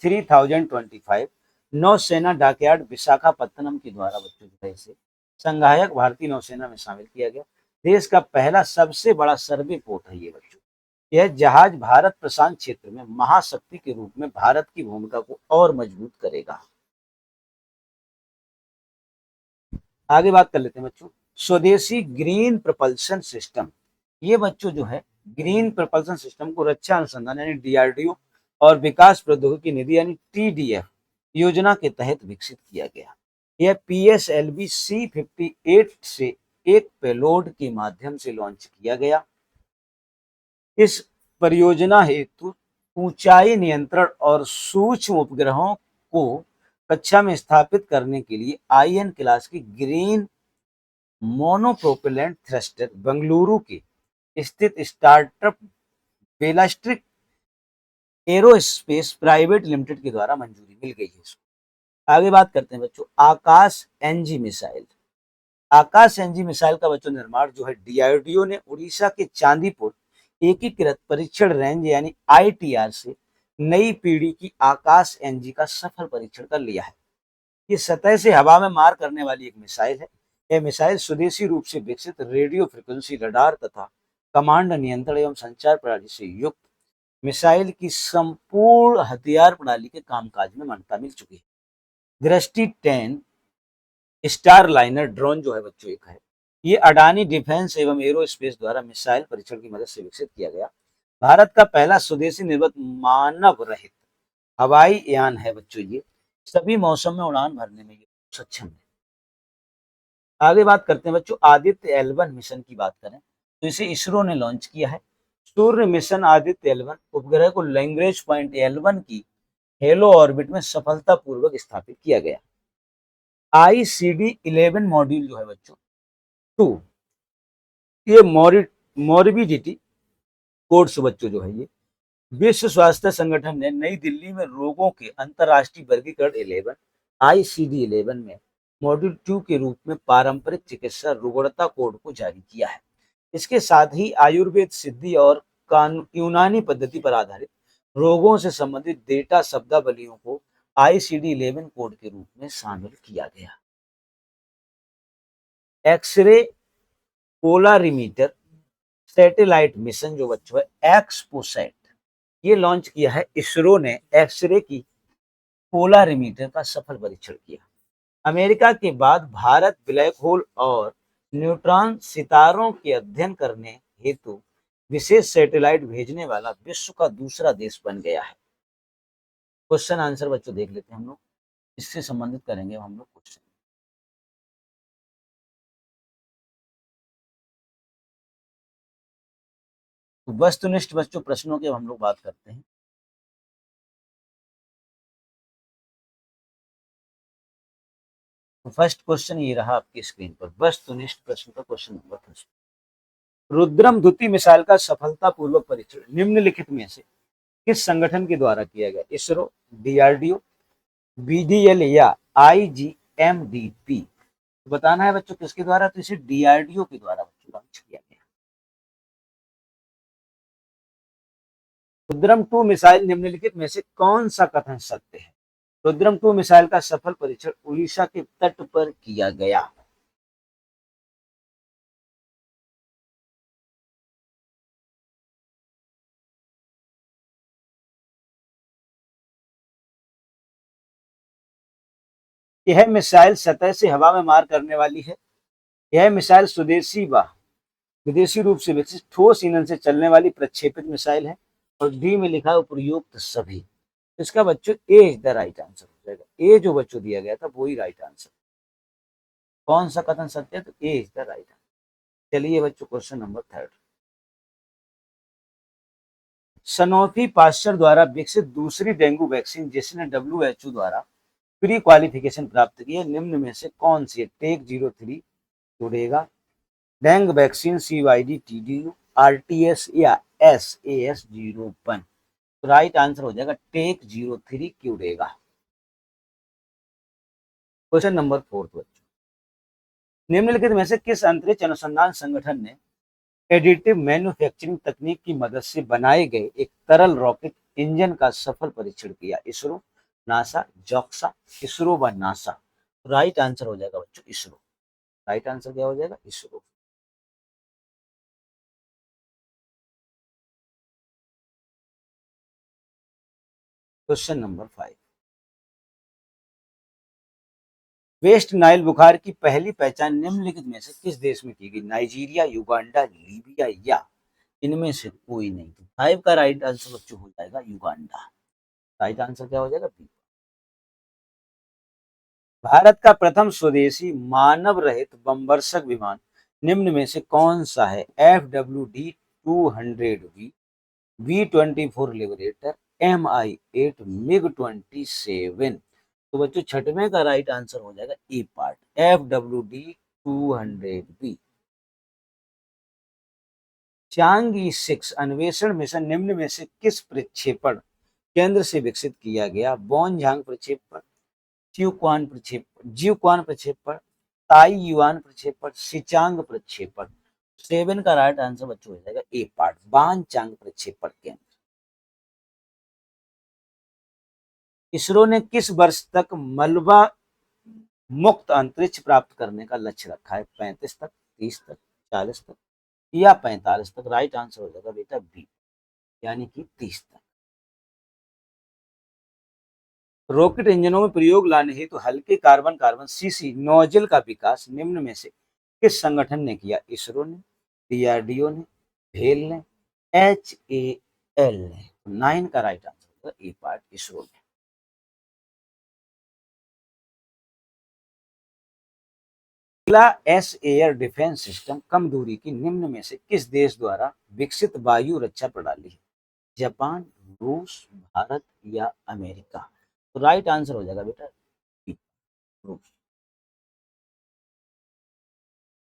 3025 नौसेना डाकयार्ड विशाखापत्तनम के द्वारा बच्चों जो है इसे संघायक भारतीय नौसेना में शामिल किया गया। देश का पहला सबसे बड़ा सर्वे पोर्ट है ये बच्चों। यह जहाज भारत प्रशांत क्षेत्र में महाशक्ति के रूप में भारत की भूमिका को और मजबूत करेगा। आगे बात कर लेते हैं बच्चों, स्वदेशी ग्रीन प्रपल्शन सिस्टम। ये बच्चों जो है ग्रीन प्रपल्शन सिस्टम को रक्षा अनुसंधान यानी DRDO और विकास प्रौद्योगिकी निधि यानी TDF योजना के तहत विकसित किया गया। यह PSLV C58 से एक पेलोड के माध्यम से लॉन्च किया गया। इस परियोजना हेतु ऊंचाई नियंत्रण और सूक्ष्म उपग्रहों को कक्षा में स्थापित करने के लिए IN क्लास की ग्रीन मोनोप्रोपेलेंट थ्रस्टर बेंगलुरु के स्थित स्टार्टअप बेलास्ट्रिक एरोस्पेस प्राइवेट लिमिटेड के द्वारा मंजूरी मिल गई है। आगे बात करते हैं बच्चों, आकाश NG मिसाइल। आकाश NG मिसाइल का बच्चों निर्माण जो है DRDO ने उड़ीसा के चांदीपुर एकीकृत परीक्षण रेंज यानी ITR से नई पीढ़ी की आकाश NG का सफल परीक्षण कर लिया है। ये सतह से हवा में मार करने वाली एक मिसाइल है। यह मिसाइल स्वदेशी रूप से विकसित रेडियो फ्रिक्वेंसी रडार तथा कमांड नियंत्रण एवं संचार प्रणाली से युक्त मिसाइल की संपूर्ण हथियार प्रणाली के कामकाज में मान्यता मिल चुकी है। दृष्टि 10 स्टार लाइनर ड्रोन जो है बच्चों एक है, ये अडानी डिफेंस एवं एरोस्पेस द्वारा मिसाइल परीक्षण की मदद से विकसित किया गया भारत का पहला स्वदेशी निर्मित मानव रहित हवाई यान है बच्चों। ये सभी मौसम में उड़ान भरने में ये सक्षम है। आगे बात करते हैं बच्चों आदित्य एल1 मिशन की बात करें तो इसे इसरो ने लॉन्च किया है। सूर्य मिशन आदित्य एल1 उपग्रह को लैंग्वेज पॉइंट एल1 की हेलो ऑर्बिट में सफलतापूर्वक स्थापित किया गया। ICD-11 मॉड्यूल जो है बच्चों 2, ये मॉर्बिडिटी कोर्स बच्चों जो है ये विश्व स्वास्थ्य संगठन ने नई दिल्ली में रोगों के अंतरराष्ट्रीय वर्गीकरण 11 ICD-11 में मॉड्यूल 2 के रूप में पारंपरिक चिकित्सा रुग्णता कोड को जारी किया है। इसके साथ ही आयुर्वेद सिद्धि और यूनानी पद्धति पर आधारित रोगों से संबंधित डेटा शब्दावलियों को ICD-11 कोड के रूप में शामिल किया गया। एक्सरे पोलारिमीटर सैटेलाइट मिशन जो बच्चों है एक्सपोसैट, ये लॉन्च किया है इसरो ने। एक्सरे की पोलारिमीटर का सफल परीक्षण किया। अमेरिका के बाद भारत ब्लैक होल और न्यूट्रॉन सितारों के अध्ययन करने हेतु विशेष सैटेलाइट भेजने वाला विश्व का दूसरा देश बन गया है। क्वेश्चन आंसर बच्चों देख लेते हैं हम लोग, इससे संबंधित करेंगे हम लोग क्वेश्चन। तो वस्तुनिष्ठ बच्चों प्रश्नों की हम लोग बात करते हैं। तो फर्स्ट क्वेश्चन ये रहा आपकी स्क्रीन पर, वस्तुनिष्ठ प्रश्न का क्वेश्चन नंबर फर्स्ट। रुद्रम द्वितीय मिसाइल का सफलतापूर्वक परीक्षण निम्नलिखित में से किस संगठन के द्वारा किया गया? इसरो, DRDO, BDL या IGMDP? बताना है बच्चों किसके द्वारा, तो इसे DRDO के द्वारा बच्चों लॉन्च किया गया। रुद्रम 2 मिसाइल निम्नलिखित में से कौन सा कथन सत्य है? रुद्रम 2 मिसाइल का सफल परीक्षण उड़ीसा के तट पर किया गया। यह मिसाइल सतह से हवा में मार करने वाली है। यह मिसाइल स्वदेशी व विदेशी रूप से विकसित ठोस ईंधन से चलने वाली प्रक्षेपित मिसाइल है। और डी में लिखा है उपयुक्त सभी। इसका बच्चों ए इज द राइट आंसर हो जाएगा। ए जो बच्चों दिया गया था वही राइट आंसर। कौन सा कथन सत्य है, तो A is the right answer. चलिए बच्चों question number third. Sanofi Pasteur द्वारा विकसित दूसरी डेंगू वैक्सीन जिसने WHO द्वारा प्री क्वालिफिकेशन प्राप्त की है निम्न में से कौन सी है? टेक 03 जुड़ेगा, dengue vaccine CYD TDU, RTS या SAS01। तो राइट आंसर हो जाएगा टेक 03 क्यूरेगा। क्वेश्चन नंबर फोर्थ बच्चों, निम्नलिखित में से किस अंतरिक्ष अनुसंधान संगठन ने एडिटिव मैन्युफैक्चरिंग तकनीक की मदद से बनाए गए एक तरल रॉकेट इंजन का सफल परीक्षण किया? इसरो, नासा, जॉक्सा, इसरो व नासा। राइट आंसर हो जाएगा बच्चों इसरो। राइट आंसर क्या हो जाएगा? ISRO. Question number 5, West Nile बुखार की पहली पहचान निम्नलिखित में से किस देश में की गई? नाइजीरिया, युगांडा, लीबिया या इनमें से कोई नहीं। तो 5 का राइट आंसर बच्चों हो जाएगा युगांडा। राइट आंसर क्या हो जाएगा? बी। भारत का प्रथम स्वदेशी मानव रहित बमवर्षक विमान निम्न में से कौन सा है? FWD-200V, V-24 liberator, MI-8, MiG-27। तो बच्चों छठवें का राइट आंसर हो जाएगा ए पार्ट, FWD-200V। चांगी 6 अन्वेषण मिशन निम्न में से किस प्रक्षेपण केंद्र से विकसित किया गया? बोनझांग प्रक्षेपण, जीवक्वान प्रक्षेपण, ताइयुआन प्रक्षेपण, सिचांग प्रक्षेपण। 7 का राइट आंसर बच्चों हो जाएगा ए पार्ट, बानचांग प्रक्षेपण केंद्र। इसरो ने किस वर्ष तक मलबा मुक्त अंतरिक्ष प्राप्त करने का लक्ष्य रखा है? 35 तक, 30 तक, 40 तक या 45 तक? राइट आंसर हो जाएगा बेटा बी। यानी कि 30 तक। रॉकेट इंजनों में प्रयोग लाने हेतु तो हल्के कार्बन कार्बन सीसी नोजल का विकास निम्न में से किस संगठन ने किया? इसरो ने, डीआरडीओ ने, भेल ने, HAL ने। 9 का राइट आंसर होगा ए पार्ट, इसरो ने। अगला एस एयर डिफेंस सिस्टम कम दूरी की निम्न में से किस देश द्वारा विकसित वायु रक्षा प्रणाली है? जापान, रूस, भारत या अमेरिका? तो राइट आंसर हो जाएगा बेटा बी, रूस।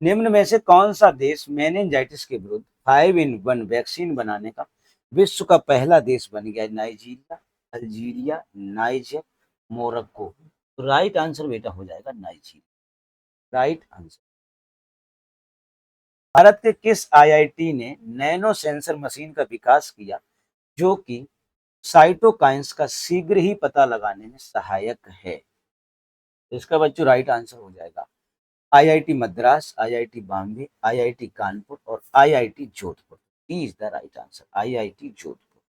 निम्न में से कौन सा देश मेनिंजाइटिस के विरुद्ध 5-in-1 वैक्सीन बनाने का विश्व का पहला देश बन गया? Nigeria, Algeria, niger, Morocco? तो राइट आंसर बेटा हो जाएगा नाइजीरिया, राइट आंसर। भारत के किस आईआईटी ने नैनो सेंसर मशीन का विकास किया जो कि साइटोकाइंस का शीघ्र ही पता लगाने में सहायक है? इसका बच्चों राइट आंसर हो जाएगा IIT Madras, IIT Bombay, IIT Kanpur और IIT Jodhpur. D is the right answer, IIT Jodhpur.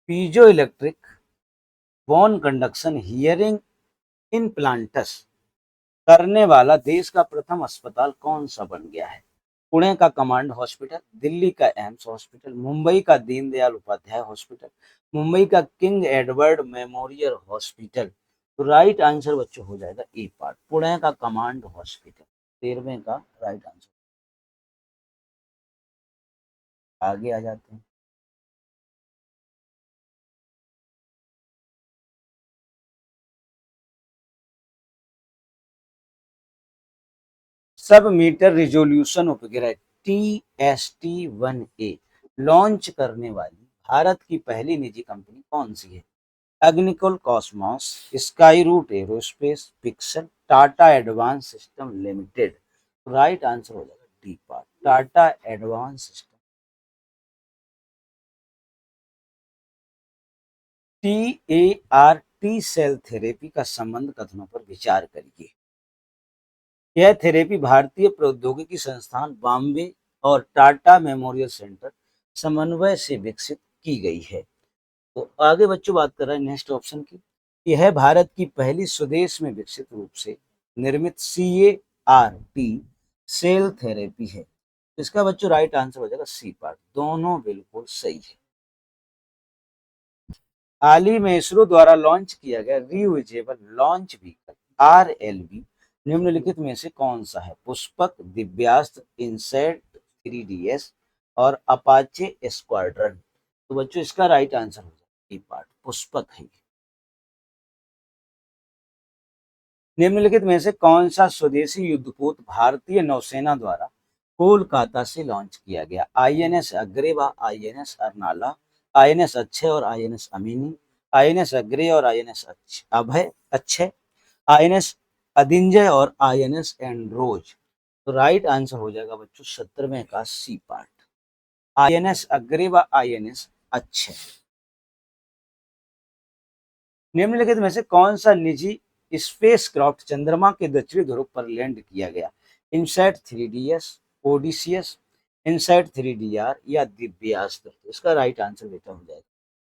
Piezo electric bone conduction hearing implants करने वाला देश का प्रथम अस्पताल कौन सा बन गया है? पुणे का कमांड हॉस्पिटल, दिल्ली का एम्स हॉस्पिटल, मुंबई का दीनदयाल उपाध्याय हॉस्पिटल, मुंबई का किंग एडवर्ड मेमोरियल हॉस्पिटल? तो राइट आंसर बच्चों हो जाएगा ए पार्ट, पुणे का कमांड हॉस्पिटल। 13वें का राइट आंसर। आगे आ जाते हैं। सब मीटर रिजोल्यूशन उपग्रह TST-1A लॉन्च करने वाली भारत की पहली निजी कंपनी कौन सी है? Agnikul Cosmos, Skyroot Aerospace, Pixxel, Tata Advance System Limited? Right answer हो जाएगा D part, Tata Advance System. TAR-T cell therapy का संबंध कथनों पर विचार करिए। यह थेरेपी भारतीय प्रौद्योगिकी संस्थान बॉम्बे और टाटा मेमोरियल सेंटर समन्वय से विकसित की गई है। तो आगे बच्चों बात कर रहे हैं नेक्स्ट ऑप्शन की। यह भारत की पहली स्वदेश में विकसित रूप से निर्मित CAR-T सेल थेरेपी है। इसका बच्चों राइट आंसर हो जाएगा सी पार्ट, दोनों बिल्कुल सही है। हाल ही में इसरो द्वारा लॉन्च किया गया रीयूजेबल लॉन्च व्हीकल RLV निम्नलिखित में से कौन सा है? पुष्पक, दिव्यास्त्र, इनसैट 3DS और अपाचे स्क्वाड्रन? तो बच्चों इसका राइट आंसर हो जाएगा पार्ट, पुष्पक है। निम्नलिखित में से कौन सा स्वदेशी युद्धपोत भारतीय नौसेना द्वारा कोलकाता से लॉन्च किया गया? INS अग्रेवा, INS Arnala, INS Akshay और INS अमीनी, INS अग्रे और INS अभय अक्षय, INS अदिंजय और INS एंड्रोज? तो राइट आंसर हो जाएगा बच्चों 17वें का सी पार्ट, INS अग्रे व INS अक्षय। निम्नलिखित में से कौन सा निजी स्पेसक्राफ्ट चंद्रमा के दक्षिणी ध्रुव पर लैंड किया गया? INSAT 3DS, Odysseus, INSAT 3DR या दिव्यास्त्र? इसका राइट आंसर बेटा हो जाएगा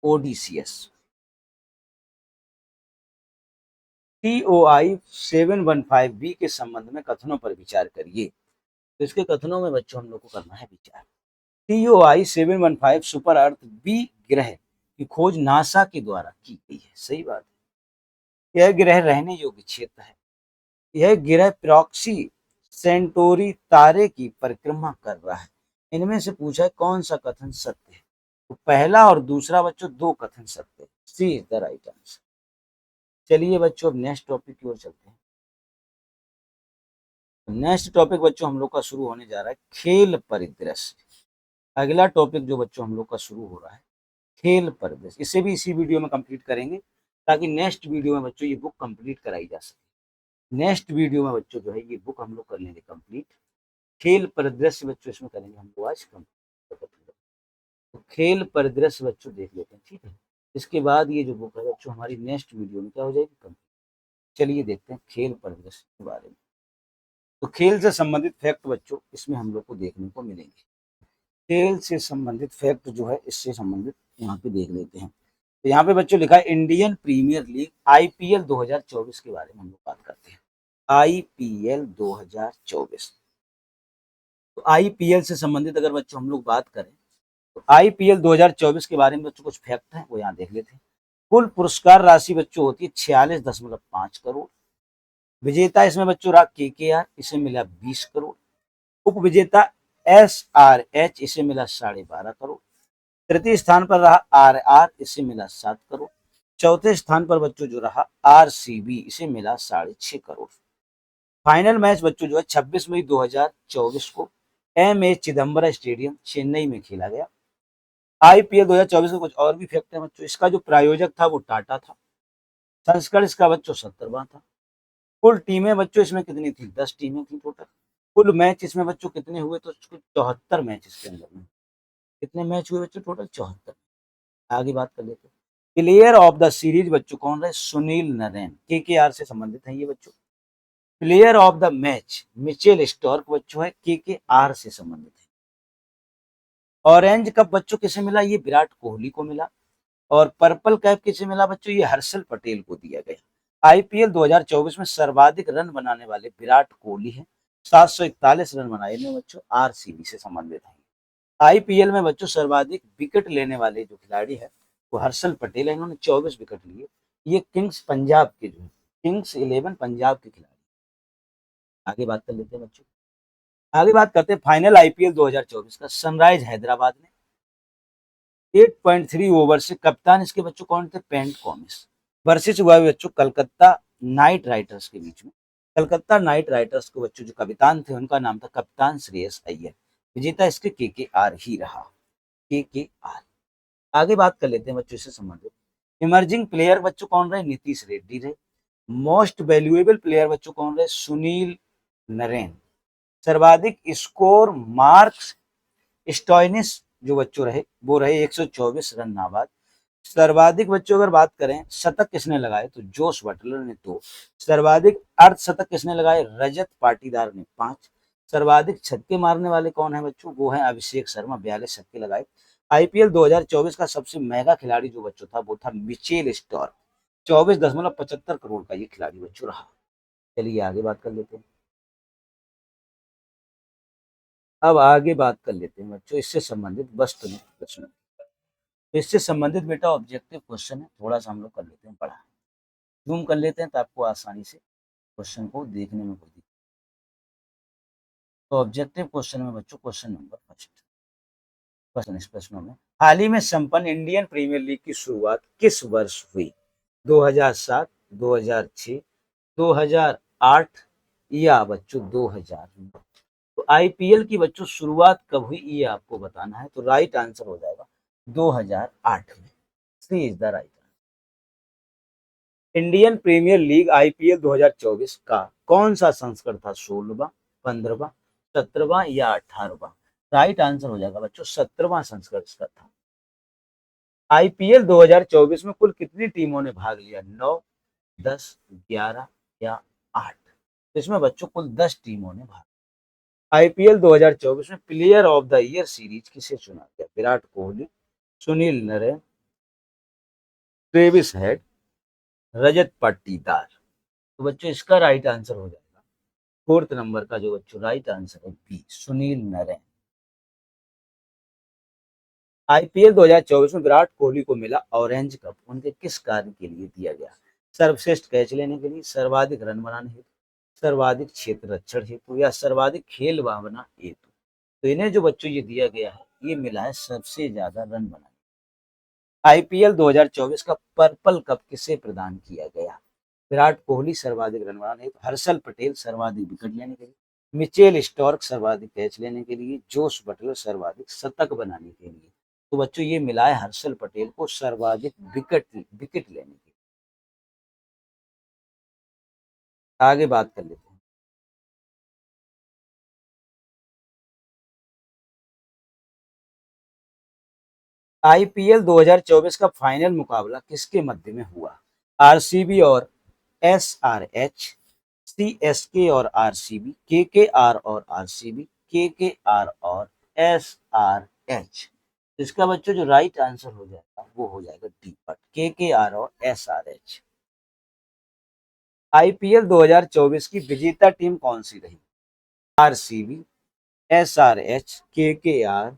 ओडिसियस। TOI 715B के संबंध में कथनों पर विचार करिए। तो इसके कथनों में बच्चों हम लोग को करना है विचार। TOI 715 सुपर अर्थ बी ग्रह की खोज नासा के द्वारा की गई है, सही बात है। यह ग्रह रहने योग्य क्षेत्र है। यह ग्रह प्रॉक्सी सेंटोरी तारे की परिक्रमा कर रहा है। इनमें से पूछा है कौन सा कथन सत्य है? तो पहला और दूसरा बच्चों दो कथन सत्य है, सी इज द राइट आंसर। चलिए बच्चों अब नेक्स्ट टॉपिक की ओर चलते हैं। नेक्स्ट टॉपिक बच्चों हम लोग का शुरू होने जा रहा है खेल परिदृश्य। अगला टॉपिक जो बच्चों हम लोग का शुरू हो रहा है खेल परिदृश्य, इसे भी इसी वीडियो में कंप्लीट करेंगे ताकि नेक्स्ट वीडियो में बच्चों ये बुक कंप्लीट कराई जा सके। नेक्स्ट वीडियो में बच्चों जो है ये बुक हम लोग कर लेंगे कंप्लीट। खेल परिदृश्य बच्चों इसमें करेंगे हम लोग आज कंप्लीट। तो खेल परिदृश्य बच्चों देख लेते हैं, ठीक है। इसके बाद ये जो बुक है बच्चों हमारी नेक्स्ट वीडियो में क्या हो जाएगी कंप्लीट। चलिए देखते हैं खेल परिदृश्य के बारे में। तो खेल से संबंधित फैक्ट बच्चों इसमें हम लोग को देखने को मिलेंगे। खेल से संबंधित फैक्ट जो है इससे संबंधित यहाँ पे देख लेते हैं। तो यहाँ पे बच्चों लिखा है इंडियन प्रीमियर लीग आईपीएल 2024 के बारे में हम लोग बात करते हैं। आईपीएल 2024, तो आईपीएल से संबंधित अगर बच्चों हम लोग बात करें तो आईपीएल 2024 के बारे में बच्चों कुछ फैक्ट हैं वो यहाँ देख लेते हैं। कुल पुरस्कार राशि बच्चों होती है 46.5 करोड़। विजेता इसमें बच्चों रहा केकेआर, इसे मिला 20 करोड़। उप विजेता एसआरएच, इसे मिला 12.5 करोड़। तृतीय स्थान पर रहा आरआर, इसे मिला 7 करोड़। चौथे स्थान पर बच्चों जो रहा आरसीबी, इसे मिला 6.5 करोड़। फाइनल मैच बच्चों जो है 26 मई 2024 को M A Chidambaram stadium Chennai में खेला गया। आईपीएल 2024 में कुछ और भी फैक्ट है बच्चों। इसका जो प्रायोजक था वो टाटा था। संस्करण इसका बच्चों 70वां था। कुल टीमें बच्चों इसमें कितनी थी? 10 टीमें थी टोटल। कुल मैच इसमें बच्चों कितने हुए? तो 74 मैच इसके अंदर में। कितने मैच हुए बच्चों? टोटल 74। आगे बात कर लेते हैं। प्लेयर ऑफ द सीरीज बच्चों कौन रहे? सुनील नरेन, केकेआर से संबंधित है ये बच्चों। Player of the match Mitchell Starc बच्चों है, केकेआर से संबंधित है। ऑरेंज कप बच्चों किसे मिला? ये विराट कोहली को मिला। और पर्पल कैप किसे मिला बच्चों? ये हर्षल पटेल को दिया गया। आईपीएल 2024 में सर्वाधिक रन बनाने वाले विराट कोहली हैं, 741 रन बनाए ने बच्चों, आरसीबी से संबंधित है। आईपीएल में बच्चों सर्वाधिक विकेट लेने वाले जो खिलाड़ी है वो हर्षल पटेल है, इन्होंने 24 विकेट लिए। ये किंग्स पंजाब के जो किंग्स 11 पंजाब के खिलाड़ी। आगे बात कर लेते हैं बच्चों। आगे बात करते हैं फाइनल आईपीएल 2024 का। सनराइज हैदराबाद ने 8.3 ओवर से कप्तान इसके बच्चों कौन थे? पेंट कॉमिंस। वर्सेस हुआ बच्चों कलकत्ता नाइट राइडर्स के बीच में। कलकत्ता नाइट राइडर्स के बच्चों जो कप्तान थे उनका नाम था कप्तान श्रेयस अय्यर। विजेता इसके केकेआर ही रहा, केकेआर। आगे बात कर लेते हैं बच्चों इससे संबंधित। इमर्जिंग प्लेयर बच्चों कौन रहे? नीतीश रेड्डी रहे। मोस्ट वैल्यूएबल प्लेयर बच्चों कौन रहे? सुनील नरेन। सर्वाधिक स्कोर मार्क्स स्टोइनिस जो बच्चों रहे वो रहे 124 रन नाबाद। सर्वाधिक बच्चों अगर बात करें शतक किसने लगाए तो जोश बटलर ने 2। सर्वाधिक अर्धशतक किसने लगाए? रजत पाटीदार ने 5। सर्वाधिक छक्के मारने वाले कौन है बच्चों? वो है अभिषेक शर्मा, 42 छक्के लगाए। आईपीएल 2024 का सबसे महंगा खिलाड़ी जो बच्चों था वो था मिचेल स्टार्क, 24.75 करोड़ का ये खिलाड़ी बच्चों रहा। चलिए आगे बात कर लेते हैं। अब आगे बात कर लेते हैं बच्चों इससे संबंधित वस्तुनिष्ठ प्रश्न। तो इससे संबंधित बेटा ऑब्जेक्टिव क्वेश्चन है, थोड़ा सा हम लोग कर लेते हैं पढ़ा। जूम कर लेते हैं तो आपको आसानी से क्वेश्चन को देखने में कोई दिक्कत। तो ऑब्जेक्टिव क्वेश्चन में बच्चों क्वेश्चन नंबर फर्स्ट, क्वेश्चन इस प्रश्नों में हाल ही में संपन्न इंडियन प्रीमियर लीग की शुरुआत किस वर्ष हुई? 2007, 2006, 2008 या बच्चों 2009? तो आईपीएल की बच्चों शुरुआत कब हुई ये आपको बताना है। तो राइट आंसर हो जाएगा 2008 में। C is the right. Indian Premier League IPL 2024 का कौन सा संस्करण था? 16वां, 15वां, 17वां या 18वां? राइट आंसर हो जाएगा बच्चों 17वां संस्करण इसका था। आईपीएल 2024 में कुल कितनी टीमों ने भाग लिया? 9, 10, 11 या 8? तो इसमें बच्चों कुल 10 टीमों ने भाग। आईपीएल 2024 में player of the year series किसे चुना गया? Virat Kohli, Sunil Naren, Travis head, Rajat Patidar? तो बच्चों इसका राइट आंसर हो जाएगा फोर्थ नंबर का जो बच्चों राइट आंसर है बी, सुनील नरेन। आईपीएल 2024 में विराट कोहली को मिला ऑरेंज कप उनके किस कार्य के लिए दिया गया? सर्वश्रेष्ठ कैच लेने के लिए, सर्वाधिक रन बनाने हेतु, सर्वाधिक क्षेत्र रक्षण हेतु या सर्वाधिक खेल भावना हेतु? तो इन्हें जो बच्चों ये दिया गया है ये मिला है सबसे ज्यादा रन बनाने। आईपीएल 2024 का पर्पल कप किसे प्रदान किया गया? विराट कोहली सर्वाधिक रन बनाने हेतु, हर्षल पटेल सर्वाधिक विकेट लेने के लिए, मिचेल स्टार्क सर्वाधिक कैच लेने के लिए, जोश बटलर सर्वाधिक शतक बनाने के लिए? तो बच्चों ये मिला है हर्षल पटेल को सर्वाधिक विकेट विकेट लेने के लिए। आगे बात कर लेते हैं। आईपीएल 2024 का फाइनल मुकाबला किसके मध्य में हुआ? आरसीबी और एसआरएच, सीएसके और आरसीबी, केकेआर और आरसीबी, केकेआर और एसआर एच। इसका बच्चों जो राइट आंसर हो जाएगा वो हो जाएगा डी पार्ट, KKR और SRH। IPL 2024 की विजेता टीम कौन सी रही? RCB, SRH, KKR,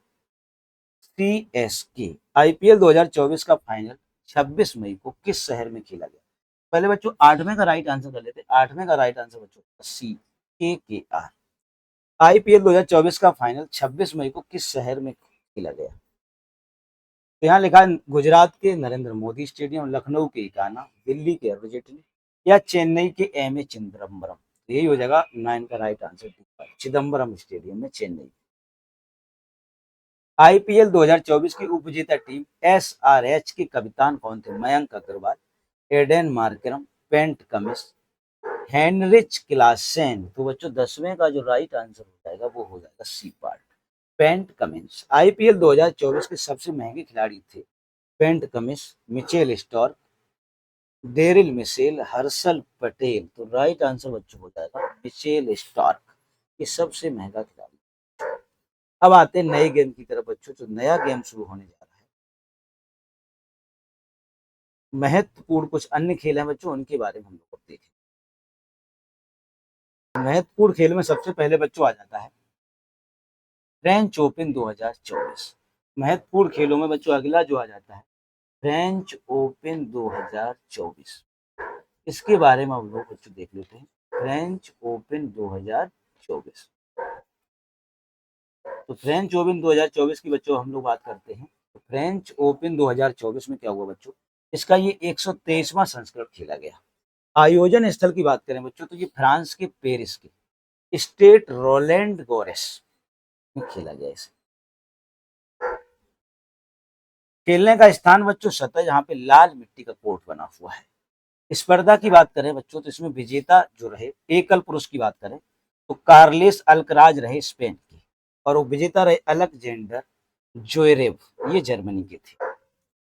CSK। IPL 2024 का फाइनल 26 मई को किस शहर में खेला गया? पहले बच्चों 8वें का राइट आंसर कर लेते। 8वें का राइट आंसर बच्चों सी, KKR। IPL 2024 का फाइनल 26 मई को किस शहर में खेला गया? तो यहाँ लिखा है गुजरात के नरेंद्र मोदी स्टेडियम, लखनऊ के इकाना, दिल्ली के अरुण जेटली या चेन्नई के MS चिदम्बरम। यही हो जाएगा 9 का राइट आंसर, चिदम्बरम स्टेडियम में, चेन्नई। IPL 2024 की उपविजेता टीम SRH के कप्तान कौन थे? Mayank Agarwal, Aiden Markram, Pat Cummins, Heinrich Klaasen. तो बच्चों 10वें का जो राइट आंसर हो जाएगा वो हो जाएगा C part, Pat Cummins. IPL 2024 के सबसे महंगे खिलाड़ी थे Pat Cummins, Mitchell Starc, Daryl Mitchell, Harshal Patel. तो राइट आंसर बच्चों हो जाएगा मिचेल स्टार्क, ये सबसे महंगा खिलाड़ी। अब आते हैं नए गेम की तरफ बच्चों, जो नया गेम शुरू होने जा रहा है। महत्वपूर्ण कुछ अन्य खेल हैं बच्चों, उनके बारे में हम लोग देखें। महत्वपूर्ण खेल में सबसे पहले बच्चों आ जाता है फ्रेंच ओपन 2024। महत्वपूर्ण खेलों में बच्चों अगला जो आ जाता है फ्रेंच ओपन 2024। इसके बारे में हम लोग बच्चों देख लेते हैं। French open 2024। तो फ्रेंच ओपन 2024 की बच्चों हम लोग बात करते हैं। तो फ्रेंच ओपन 2024 में क्या हुआ बच्चों, इसका ये 123वां संस्करण खेला गया। आयोजन स्थल की बात करें बच्चों तो ये फ्रांस के पेरिस के स्टेट रोलैंड गोरेस में खेला गया। इसे खेलने का स्थान बच्चों सतह, जहाँ पे लाल मिट्टी का कोर्ट बना हुआ है। स्पर्धा की बात करें बच्चों तो इसमें विजेता जो रहे, एकल पुरुष की बात करें तो कार्लेस अल्कराज रहे स्पेन के, और वो विजेता रहे अलेक्जेंडर जोयरेव, ये जर्मनी के थे।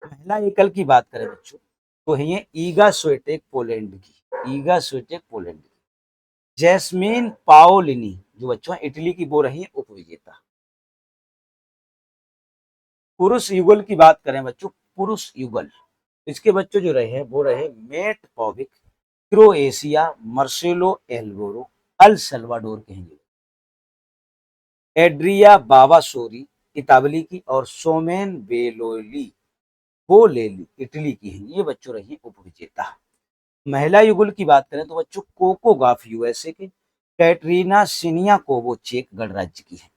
महिला एकल की बात करें बच्चों तो ये ईगा स्विटेक पोलैंड की, ईगा स्विटेक पोलैंड की। जैस्मीन पाओलिनी जो बच्चों इटली की, वो रही उपविजेता। पुरुष युगल की बात करें बच्चों, पुरुष युगल इसके बच्चों जो रहे वो रहे Mate Pavic, Croatia, Marcelo Arevalo, El Salvador के हैं। एड्रिया बावासोरी इतावली की, और सोमेन बेलोली बोलेली इटली की हैं। ये बच्चों रही उपविजेता। महिला युगल की बात करें तो बच्चों कोको गाफ USA के, कैटरीना सिनियाकोवो चेक गणराज्य की है।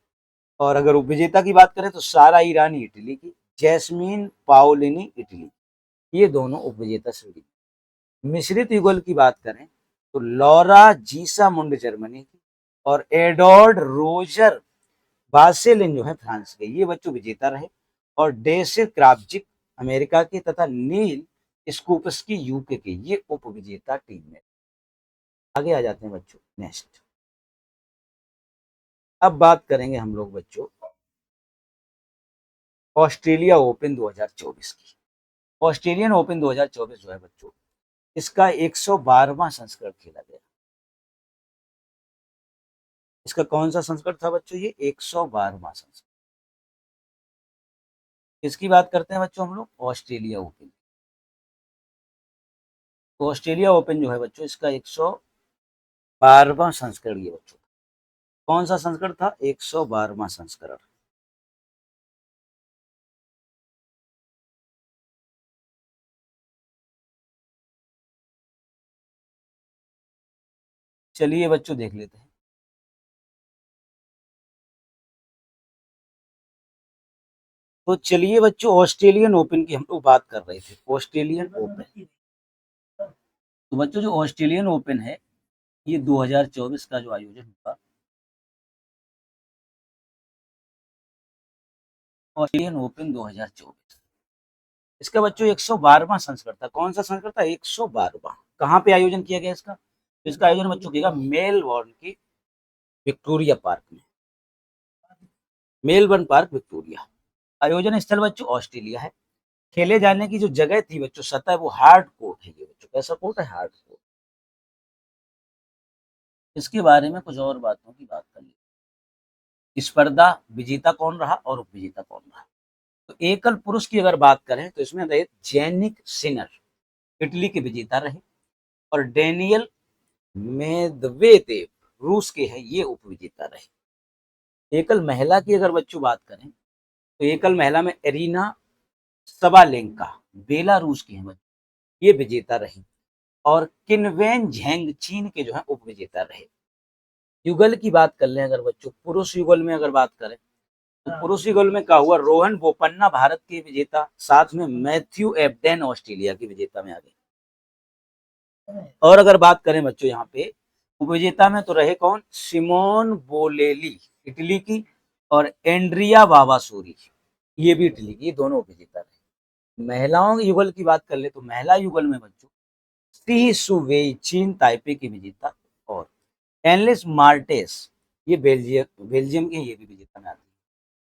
और अगर उपविजेता की बात करें तो सारा ईरानी इटली की, जैस्मीन पाओलिनी इटली, ये दोनों उपविजेता श्रेणी। मिश्रित युगल की बात करें तो लॉरा जीसा मुंड जर्मनी की, और एडोर्ड रोजर बासेलिन जो है फ्रांस के, ये बच्चों विजेता रहे। और डेसिर क्राफ्जिक अमेरिका के तथा नील स्कूपस्की यूके के, ये उपविजेता टीम में। आगे आ जाते हैं बच्चों नेक्स्ट। अब बात करेंगे हम लोग बच्चों ऑस्ट्रेलिया ओपन 2024 की। ऑस्ट्रेलियन ओपन 2024 जो है बच्चों, इसका 112वां संस्करण खेला गया। इसका कौन सा संस्करण था बच्चों, ये 112वां संस्करण। किसकी बात करते हैं बच्चों हम लोग, ऑस्ट्रेलिया ओपन। तो ऑस्ट्रेलिया ओपन जो है बच्चों, इसका 112वां संस्करण ये बच्चों। कौन सा संस्करण था, 112वां संस्करण। चलिए बच्चों देख लेते हैं। तो चलिए बच्चों ऑस्ट्रेलियन ओपन की हम लोग बात कर रहे थे, ऑस्ट्रेलियन ओपन। तो बच्चों जो ऑस्ट्रेलियन ओपन है, ये 2024 का जो आयोजन हुआ, ऑस्ट्रेलियन ओपन 2024, इसका बच्चों 112वां संस्करण था। कौन सा संस्करण था, 112वां। कहाँ पे आयोजन किया गया इसका, इसका आयोजन बच्चों किया मेलबोर्न की विक्टोरिया पार्क में, मेलबर्न पार्क विक्टोरिया। आयोजन स्थल बच्चों ऑस्ट्रेलिया है। खेले जाने की जो जगह थी बच्चों, सतह, वो हार्ड कोर्ट है। ये बच्चों कैसा कोर्ट है, हार्ड कोर्ट। इसके बारे में कुछ और बातों की बात कर ली। स्पर्धा विजेता कौन रहा और उपविजेता कौन रहा। तो एकल पुरुष की अगर बात करें तो इसमें रहे जेनिक सिनर, इटली के विजेता रहे, और डेनियल मेदवेदेव रूस के हैं, ये उपविजेता रहे। एकल महिला की अगर बच्चों बात करें तो एकल महिला में एरिना सबालेंका बेलारूस की हैं, ये विजेता रही, और किनवेन झेंग चीन के जो है उपविजेता रहे। युगल की बात कर लें अगर बच्चों, पुरुष युगल में अगर बात करें तो पुरुष युगल में क्या हुआ, रोहन बोपन्ना भारत के विजेता, साथ में मैथ्यू एबडेन ऑस्ट्रेलिया के विजेता में आ गए। और अगर बात करें बच्चों यहाँ पे उपविजेता में तो रहे कौन, सिमोन बोलेली इटली की, और एंड्रिया बाबासूरी ये भी इटली की, दोनों उपविजेता रहे। महिलाओं के युगल की बात कर ले तो महिला युगल में बच्चों सी सुवेई चीन ताइपे की विजेता, और एनलिस मार्टेस ये बेल्जियम के, ये भी विजेता में आती है।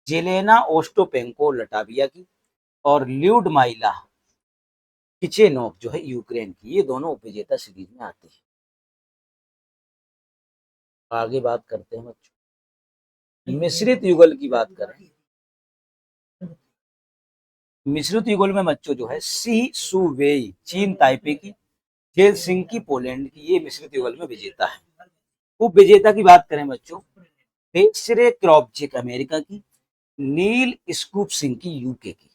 जेलेना ओस्टोपेंको लटाविया की, और ल्यूडमाइला किचेनोक जो है यूक्रेन की, ये दोनों उपविजेता सीरीज में आती है। आगे बात करते हैं बच्चों, मिश्रित युगल की बात करें, मिश्रित युगल में बच्चों जो है सी सुवेई चीन ताइपे की, हेलसिंकी पोलैंड की, ये मिश्रित युगल में विजेता है। उप विजेता की बात करें बच्चों, डेस्रे क्रॉपचिक अमेरिका की, नील स्कूप सिंह की यूके की,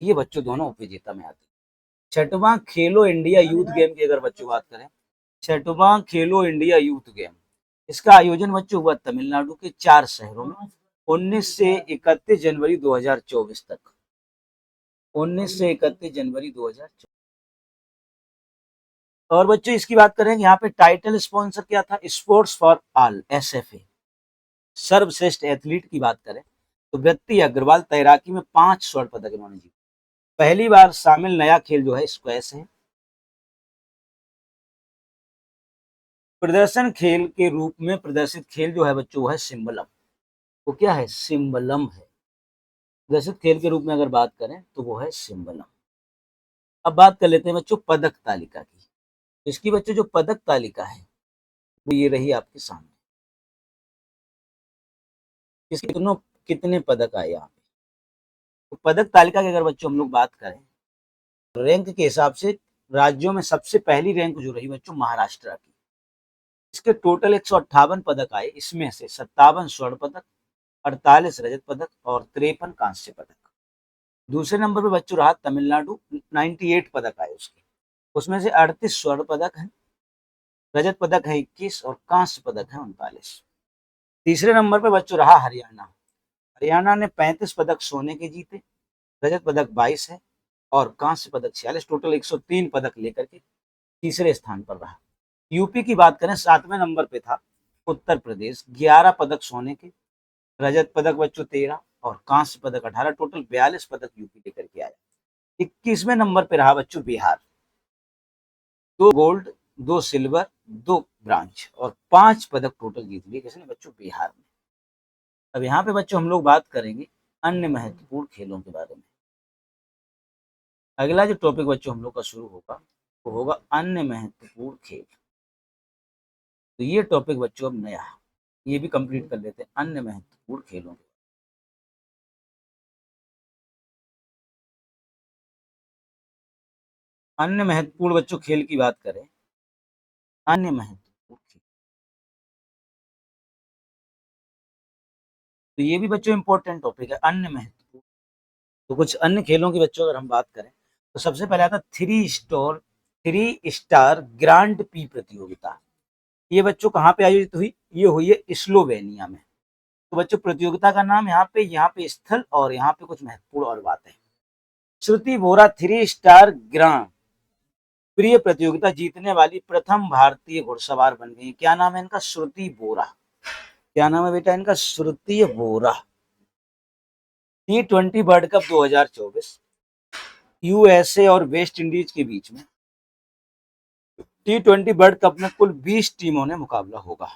ये बच्चों दोनों उप विजेता में आते हैं। छठवां खेलो इंडिया यूथ गेम की अगर बच्चों बात करें, छठवां खेलो इंडिया यूथ गेम, इसका आयोजन बच्चों हुआ तमिलनाडु के 4 शहरों में 19 से 31 जनवरी 2024 तक, 19 से 31 जनवरी 2024। और बच्चों इसकी बात करें यहाँ पे टाइटल स्पॉन्सर क्या था, स्पोर्ट्स फॉर ऑल एसएफए। सर्वश्रेष्ठ एथलीट की बात करें तो वृत्ति अग्रवाल तैराकी में 5 स्वर्ण पदक इन्होंने जीते। पहली बार शामिल नया खेल जो है स्क्वैश है। प्रदर्शन खेल के रूप में प्रदर्शित खेल जो है बच्चों वो है सिम्बलम। वो क्या है, सिम्बलम है। प्रदर्शित खेल के रूप में अगर बात करें तो वो है सिम्बलम। अब बात कर लेते हैं बच्चों पदक तालिका की। इसकी बच्चों जो पदक तालिका है वो ये रही आपके सामने, इसके कितनों कितने पदक आए यहाँ पे। तो पदक तालिका की अगर बच्चों हम लोग बात करें रैंक के हिसाब से, राज्यों में सबसे पहली रैंक जो रही बच्चों महाराष्ट्र की। इसके टोटल 158 पदक आए, इसमें से 57 स्वर्ण पदक, 48 रजत पदक और 53 कांस्य पदक। दूसरे नंबर पर बच्चों रहा तमिलनाडु, 98 पदक आए उसके, उसमें से 38 स्वर्ण पदक है, रजत पदक है 21 और कांस्य पदक है 39। तीसरे नंबर पर बच्चों रहा हरियाणा, हरियाणा ने 35 पदक सोने के जीते, रजत पदक 22 है और कांस्य पदक 46, टोटल 103 पदक लेकर के तीसरे स्थान पर रहा। यूपी की बात करें 7वें नंबर पे था उत्तर प्रदेश, 11 पदक सोने के, रजत पदक बच्चों 13 और कांस्य पदक 18, टोटल 42 पदक यूपी लेकर के आया। 21वें नंबर पे रहा बच्चों बिहार, 2 गोल्ड, 2 सिल्वर, 2 ब्रांच और 5 पदक टोटल जीत लिए किसने बच्चों, बिहार में। अब यहाँ पे बच्चों हम लोग बात करेंगे अन्य महत्वपूर्ण खेलों के बारे में। अगला जो टॉपिक बच्चों हम लोग का शुरू होगा वो होगा अन्य महत्वपूर्ण खेल। तो ये टॉपिक बच्चों अब नया है, ये भी कंप्लीट कर लेते हैं अन्य महत्वपूर्ण खेलों के। अन्य महत्वपूर्ण बच्चों खेल की बात करें, अन्य महत्वपूर्ण खेल, तो ये भी बच्चों इंपॉर्टेंट टॉपिक है अन्य महत्वपूर्ण। तो कुछ अन्य खेलों की बच्चों अगर हम बात करें तो सबसे पहले आता थ्री स्टार ग्रांड पी प्रतियोगिता। ये बच्चों कहाँ पे आयोजित हुई, ये हुई है स्लोवेनिया में। तो बच्चों प्रतियोगिता का नाम यहाँ पे स्थल और यहाँ पे कुछ महत्वपूर्ण और बात है। श्रुति बोरा 3 स्टार ग्रां प्रिय प्रतियोगिता जीतने वाली प्रथम भारतीय घुड़सवार बन गई। क्या नाम है इनका, श्रुति बोरा। क्या नाम है बेटा इनका, श्रुति बोरा। T20 वर्ल्ड कप 2024 यूएसए और वेस्ट इंडीज के बीच में T20 वर्ल्ड कप में कुल 20 टीमों ने मुकाबला होगा।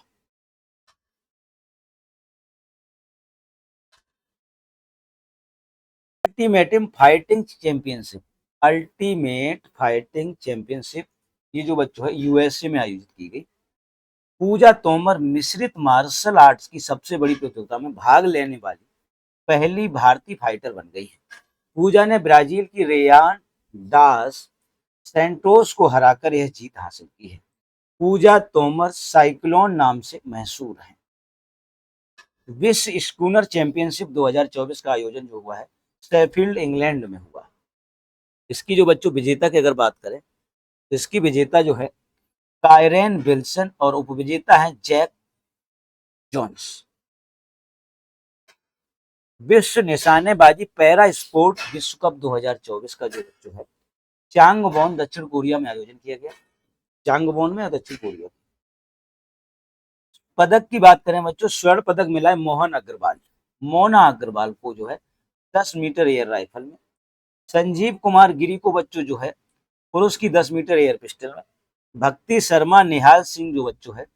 Ultimate fighting championship, ultimate fighting championship ये जो बच्चों है यूएसए में आयोजित की गई। पूजा तोमर मिश्रित मार्शल आर्ट्स की सबसे बड़ी प्रतियोगिता में भाग लेने वाली पहली भारतीय फाइटर बन गई है। पूजा ने ब्राजील की रेयान डास सेंटोस को हराकर यह जीत हासिल की है। पूजा तोमर साइक्लोन नाम से मशहूर है। विश्व स्कूनर चैंपियनशिप 2024 का आयोजन जो हुआ है शेफील्ड इंग्लैंड में हुआ। इसकी जो बच्चों विजेता की अगर बात करें तो इसकी विजेता जो है कायरेन विल्सन और उपविजेता है जैक जोन्स। विश्व निशानेबाजी पैरा स्पोर्ट विश्व कप 2024 का जो है चांगवोन दक्षिण कोरिया में आयोजन किया गया। चांगवोन में दक्षिण कोरिया। पदक की बात करें बच्चों, स्वर्ण पदक मिला है मोना अग्रवाल को जो है 10 मीटर एयर राइफल में। संजीव कुमार गिरी को बच्चों जो है पुरुष की 10 मीटर एयर पिस्टल में। भक्ति शर्मा निहाल सिंह जो बच्चों है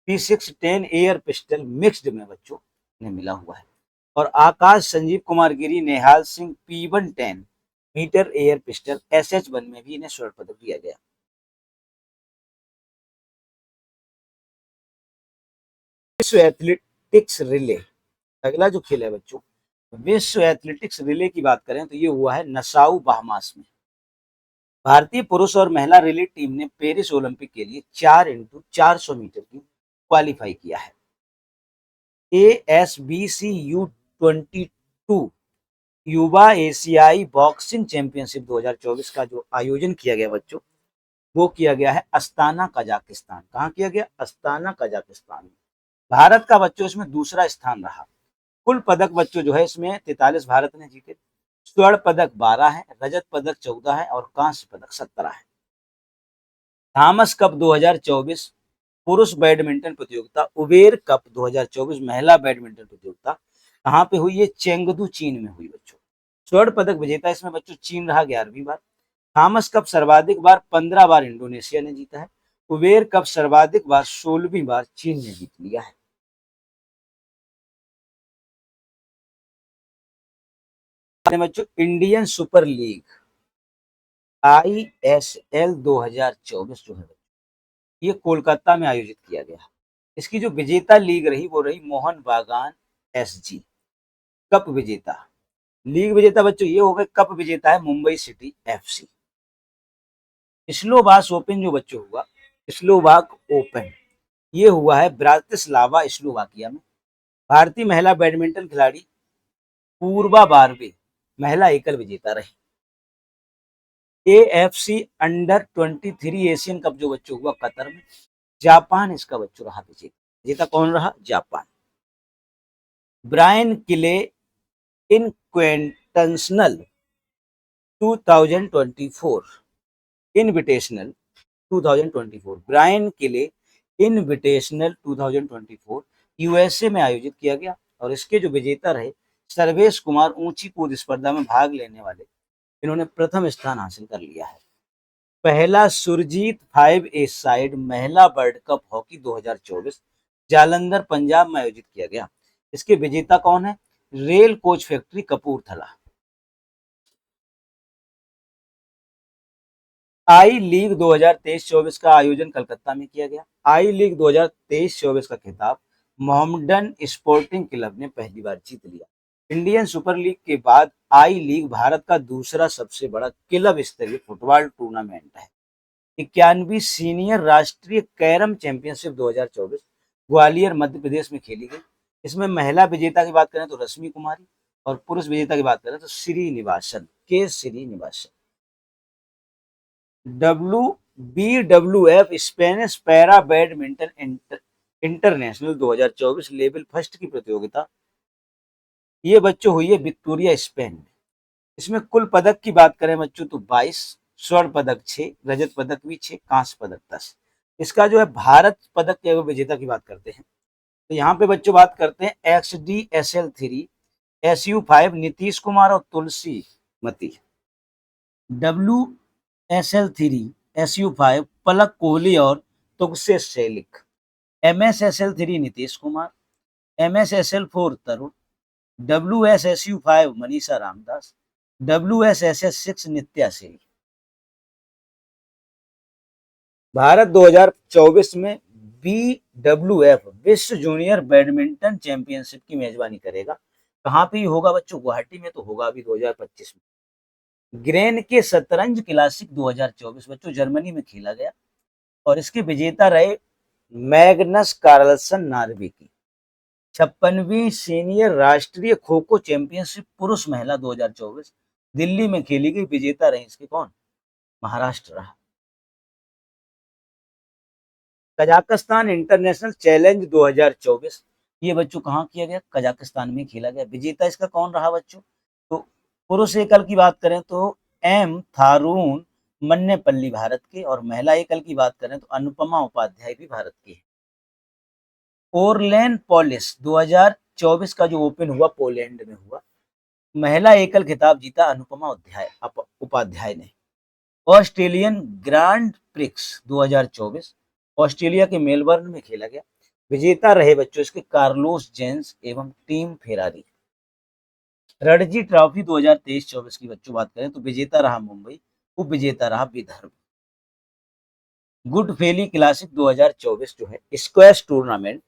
P610 एयर पिस्टल मिक्स्ड में बच्चों ने मिला हुआ है। और Akash Sanjeev Kumar Giri Nihal Singh P110 meter air pistol SH1 में भी इन्हें स्वर्ण पदक दिया गया। विश्व एथलेटिक्स रिले, अगला जो खेल है बच्चों विश्व एथलेटिक्स रिले की बात करें तो ये हुआ है नसाउ बहामास में। भारतीय पुरुष और महिला रिले टीम ने पेरिस ओलंपिक के लिए 4x400 मीटर की क्वालिफाई किया है। ASBC U22 युवा एशियाई बॉक्सिंग चैंपियनशिप 2024 का जो आयोजन किया गया बच्चों वो किया गया है अस्ताना कजाकिस्तान। कहाँ किया गया? Astana Kazakhstan. भारत का बच्चों इसमें दूसरा स्थान रहा। कुल पदक बच्चों जो है इसमें 43 भारत ने जीते। स्वर्ण पदक 12 है, रजत पदक 14 है और कांस्य पदक 17 है। थॉमस कप 2024 पुरुष बैडमिंटन प्रतियोगिता, उबेर कप 2024 महिला बैडमिंटन प्रतियोगिता कहाँ पे हुई है? चेंगदू चीन में हुई बच्चों। स्वर्ण पदक विजेता इसमें बच्चों चीन रहा 11वीं बार। थॉमस कप सर्वाधिक बार 15 बार इंडोनेशिया ने जीता है। उबेर कप सर्वाधिक बार 16वीं बार चीन ने जीत लिया है। बच्चों इंडियन सुपर लीग ISL 2024 जो है ये कोलकाता में आयोजित किया गया। इसकी जो विजेता लीग रही वो रही मोहन बागान SG। कप विजेता लीग विजेता बच्चों ये हो गए, कप विजेता है Mumbai city FC। Slovak open जो बच्चों हुआ स्लोवाक ओपन ये हुआ है ब्रातिस्लावा स्लोवाकिया में। भारतीय महिला बैडमिंटन खिलाड़ी पूर्वा बारवे महिला एकल विजेता रही। AFC अंडर-23 एशियन कप जो बच्चों हुआ कतर में, जापान इसका बच्चों रहा विजेता। विजेता कौन रहा? जापान। ब्रायन किले इनक्वेंटनशनल 2024 इनविटेशनल 2024 ब्रायन किले इनविटेशनल 2024 USA में आयोजित किया गया और इसके जो विजेता रहे सर्वेश कुमार ऊंची कूद स्पर्धा में भाग लेने वाले इन्होंने प्रथम स्थान हासिल कर लिया है। पहला सुरजीत 5 ए साइड महिला world cup hockey 2024 Jalandhar Punjab में आयोजित किया गया। इसके विजेता कौन है? Rail coach factory Kapurthala. I league 2023-24 का आयोजन कलकत्ता में किया गया। आई लीग 2023-24 का खिताब मोहम्मडन स्पोर्टिंग क्लब ने पहली बार जीत लिया। इंडियन सुपर लीग के बाद आई लीग भारत का दूसरा सबसे बड़ा क्लब स्तरीय फुटबॉल टूर्नामेंट है। 91वीं सीनियर राष्ट्रीय कैरम चैंपियनशिप 2024 ग्वालियर मध्य प्रदेश में खेली गई। इसमें महिला विजेता की बात करें तो रश्मि कुमारी और पुरुष विजेता की बात करें तो श्रीनिवासन के Srinivasan. WBWF Spanish para badminton international 2024 level first की प्रतियोगिता ये बच्चों हुई है विक्टोरिया स्पेन में। इसमें कुल पदक की बात करें बच्चों तो 22, स्वर्ण पदक 6, रजत पदक भी 6, कांस्य पदक 10। इसका जो है भारत पदक के विजेता की बात करते हैं तो यहाँ पे बच्चों बात करते हैं XDSL3 SU5 नीतीश कुमार और तुलसी मती। WSL3 SU5 पलक कोहली और तुगसे शैलिक। MSSL3 नीतीश कुमार, MSSL4 तरुण, WSSU5 मनीषा रामदास, WSSS6 नित्या सेन। भारत 2024 में BWF विश्व जूनियर बैडमिंटन चैंपियनशिप की मेजबानी करेगा। कहाँ पे होगा बच्चों? गुवाहाटी में तो होगा अभी 2025 में। ग्रेन के शतरंज क्लासिक 2024 बच्चों जर्मनी में खेला गया और इसके विजेता रहे मैग्नस कार्लसन नॉर्वे की। 56वीं सीनियर राष्ट्रीय खो खो चैंपियनशिप पुरुष महिला 2024 दिल्ली में खेली गई। विजेता रहे इसके कौन? महाराष्ट्र रहा। कजाकिस्तान इंटरनेशनल चैलेंज 2024 ये बच्चों कहाँ किया गया? कजाकिस्तान में खेला गया। विजेता इसका कौन रहा बच्चों? तो पुरुष एकल की बात करें तो एम थारून मन्नेपल्ली भारत के, और महिला एकल की बात करें तो अनुपमा उपाध्याय भी भारत की है। ओरलेन पॉलिस 2024 का जो ओपन हुआ पोलैंड में हुआ, महिला एकल खिताब जीता अनुपमा उपाध्याय ने। ऑस्ट्रेलियन ग्रांड प्रिक्स 2024 ऑस्ट्रेलिया के मेलबर्न में खेला गया। विजेता रहे बच्चों इसके कार्लोस जेंस एवं टीम फेरारी। रणजी ट्रॉफी 2023-24 की बच्चों बात करें तो विजेता रहा मुंबई, उप विजेता रहा विदर्भ। गुड फेली क्लासिक 2024 जो है स्क्वैश टूर्नामेंट,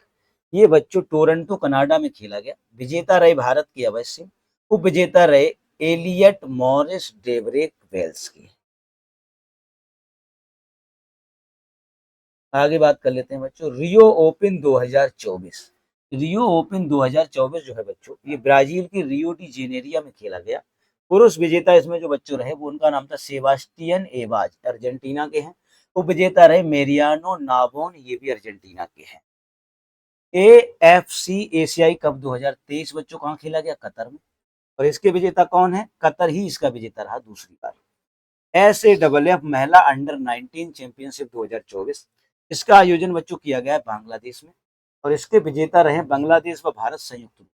ये बच्चों टोरंटो कनाडा में खेला गया। विजेता रहे भारत की अवश्य सिंह, उप विजेता रहे एलियट मॉरिस डेवरेक वेल्स की। आगे बात कर लेते हैं बच्चों रियो ओपन 2024। रियो ओपन 2024 जो है बच्चों ये ब्राजील के रियो डी जेनेरिया में खेला गया। पुरुष विजेता इसमें जो बच्चों रहे वो उनका नाम था सेबास्टियन एवाज, अर्जेंटीना के हैं। उप विजेता रहे मेरियानो नाबोन, ये भी अर्जेंटीना के हैं। AFC एशियाई कप 2023 बच्चों कहाँ खेला गया? कतर में, और इसके विजेता कौन है? कतर ही इसका विजेता रहा दूसरी बार। SAFF महिला अंडर 19 चैंपियनशिप 2024 इसका आयोजन बच्चों किया गया है बांग्लादेश में, और इसके विजेता रहे बांग्लादेश व भारत संयुक्त रूप।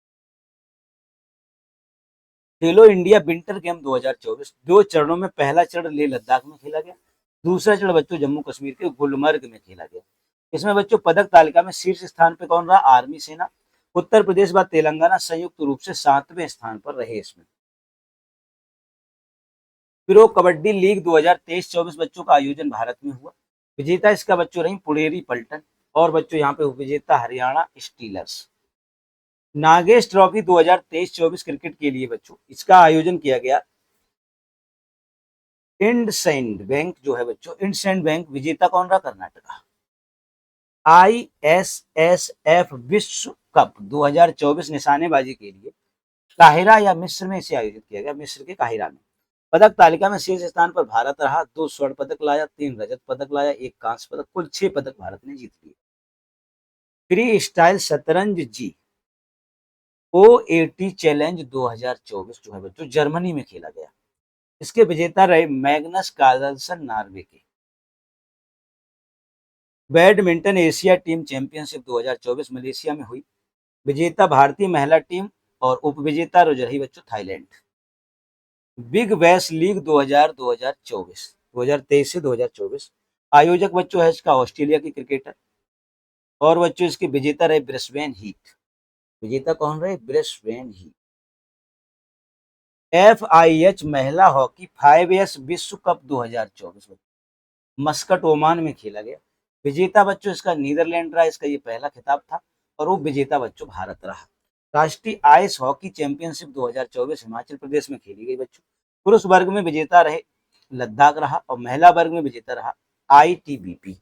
खेलो इंडिया विंटर गेम 2024 दो चरणों में पहला चरण लेह लद्दाख में खेला गया, दूसरा चरण बच्चों जम्मू कश्मीर के गुलमर्ग में खेला गया। इसमें बच्चों पदक तालिका में शीर्ष स्थान पर कौन रहा? आर्मी सेना। उत्तर प्रदेश व तेलंगाना संयुक्त रूप से 7वें स्थान पर रहे। इसमें प्रो कबड्डी लीग 2023-24 बच्चों का आयोजन भारत में हुआ। विजेता इसका बच्चों रही पुणेरी पलटन, और बच्चों यहाँ पे उपविजेता Haryana stealers. Nagesh trophy 2023-24 cricket के लिए बच्चों इसका आयोजन किया गया। इंडसइंड बैंक जो है बच्चों, इंडसइंड बैंक विजेता कौन रहा? कर्नाटका। ISSF विश्व कप 2024 निशानेबाजी के लिए काहिरा या मिस्र में इसे आयोजित किया गया, मिस्र के काहिरा में। पदक तालिका में शीर्ष स्थान पर भारत रहा, 2 स्वर्ण पदक लाया, 3 रजत पदक लाया, 1 कांस्य पदक, कुल 6 पदक भारत ने जीत लिए। फ्री स्टाइल शतरंज जी OAT चैलेंज 2024 जो है बच्चों जर्मनी में खेला गया। इसके विजेता रहे मैग्नस कार्लसन नॉर्वे के। Badminton Asia team championship 2024 Malaysia में हुई। विजेता भारतीय महिला टीम और उपविजेता रही बच्चों थाईलैंड। बिग बैश लीग 2023 से 2024 आयोजक बच्चों है इसका ऑस्ट्रेलिया की क्रिकेटर, और बच्चों इसके विजेता रहे ब्रिस्बेन हीट। विजेता कौन रहे? Brisbane heat. FIH महिला हॉकी 5S विश्व कप 2024 मस्कट ओमान में खेला गया। विजेता बच्चों इसका नीदरलैंड रहा, इसका ये पहला खिताब था, और उप विजेता बच्चों भारत रहा। राष्ट्रीय ice hockey championship 2024 Himachal Pradesh में खेली गई बच्चों। पुरुष वर्ग में विजेता रहे लद्दाख रहा, और महिला वर्ग में विजेता रहा ITBP।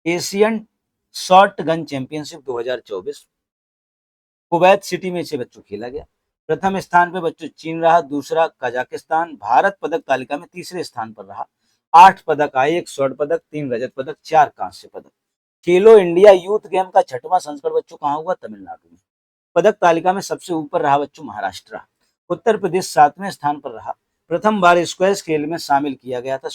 Asian short gun championship 2024 Kuwait city में इसे बच्चों खेला गया। प्रथम स्थान पर बच्चों चीन रहा, दूसरा कजाकिस्तान। भारत पदक तालिका में तीसरे स्थान पर रहा। 8 पदक आए, 1 स्वर्ण पदक, 3 रजत पदक, 4 कांस्य पदक। खेलो इंडिया यूथ गेम का 6वां संस्करण बच्चों कहाँ हुआ? तमिलनाडु में। पदक तालिका में सबसे ऊपर रहा बच्चों महाराष्ट्र। उत्तर प्रदेश 7वें स्थान पर रहा। प्रथम बार स्क्वैश खेल में शामिल किया गया था,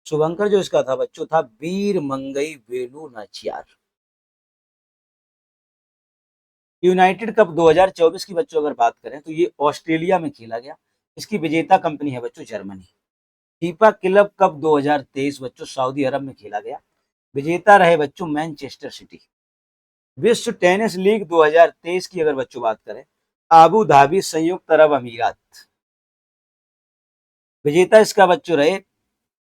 शुभंकर जो इसका था बच्चों था वीर मंगई वेलू नाचियार। यूनाइटेड कप 2024 की बच्चों अगर बात करें तो ये ऑस्ट्रेलिया में खेला गया। इसकी विजेता कंपनी है बच्चों जर्मनी। फीफा क्लब कप 2023 बच्चों सऊदी अरब में खेला गया। विजेता रहे बच्चों मैनचेस्टर सिटी। विश्व टेनिस लीग 2023 की अगर बच्चों बात करें, आबू धाबी संयुक्त अरब अमीरात। विजेता इसका बच्चों रहे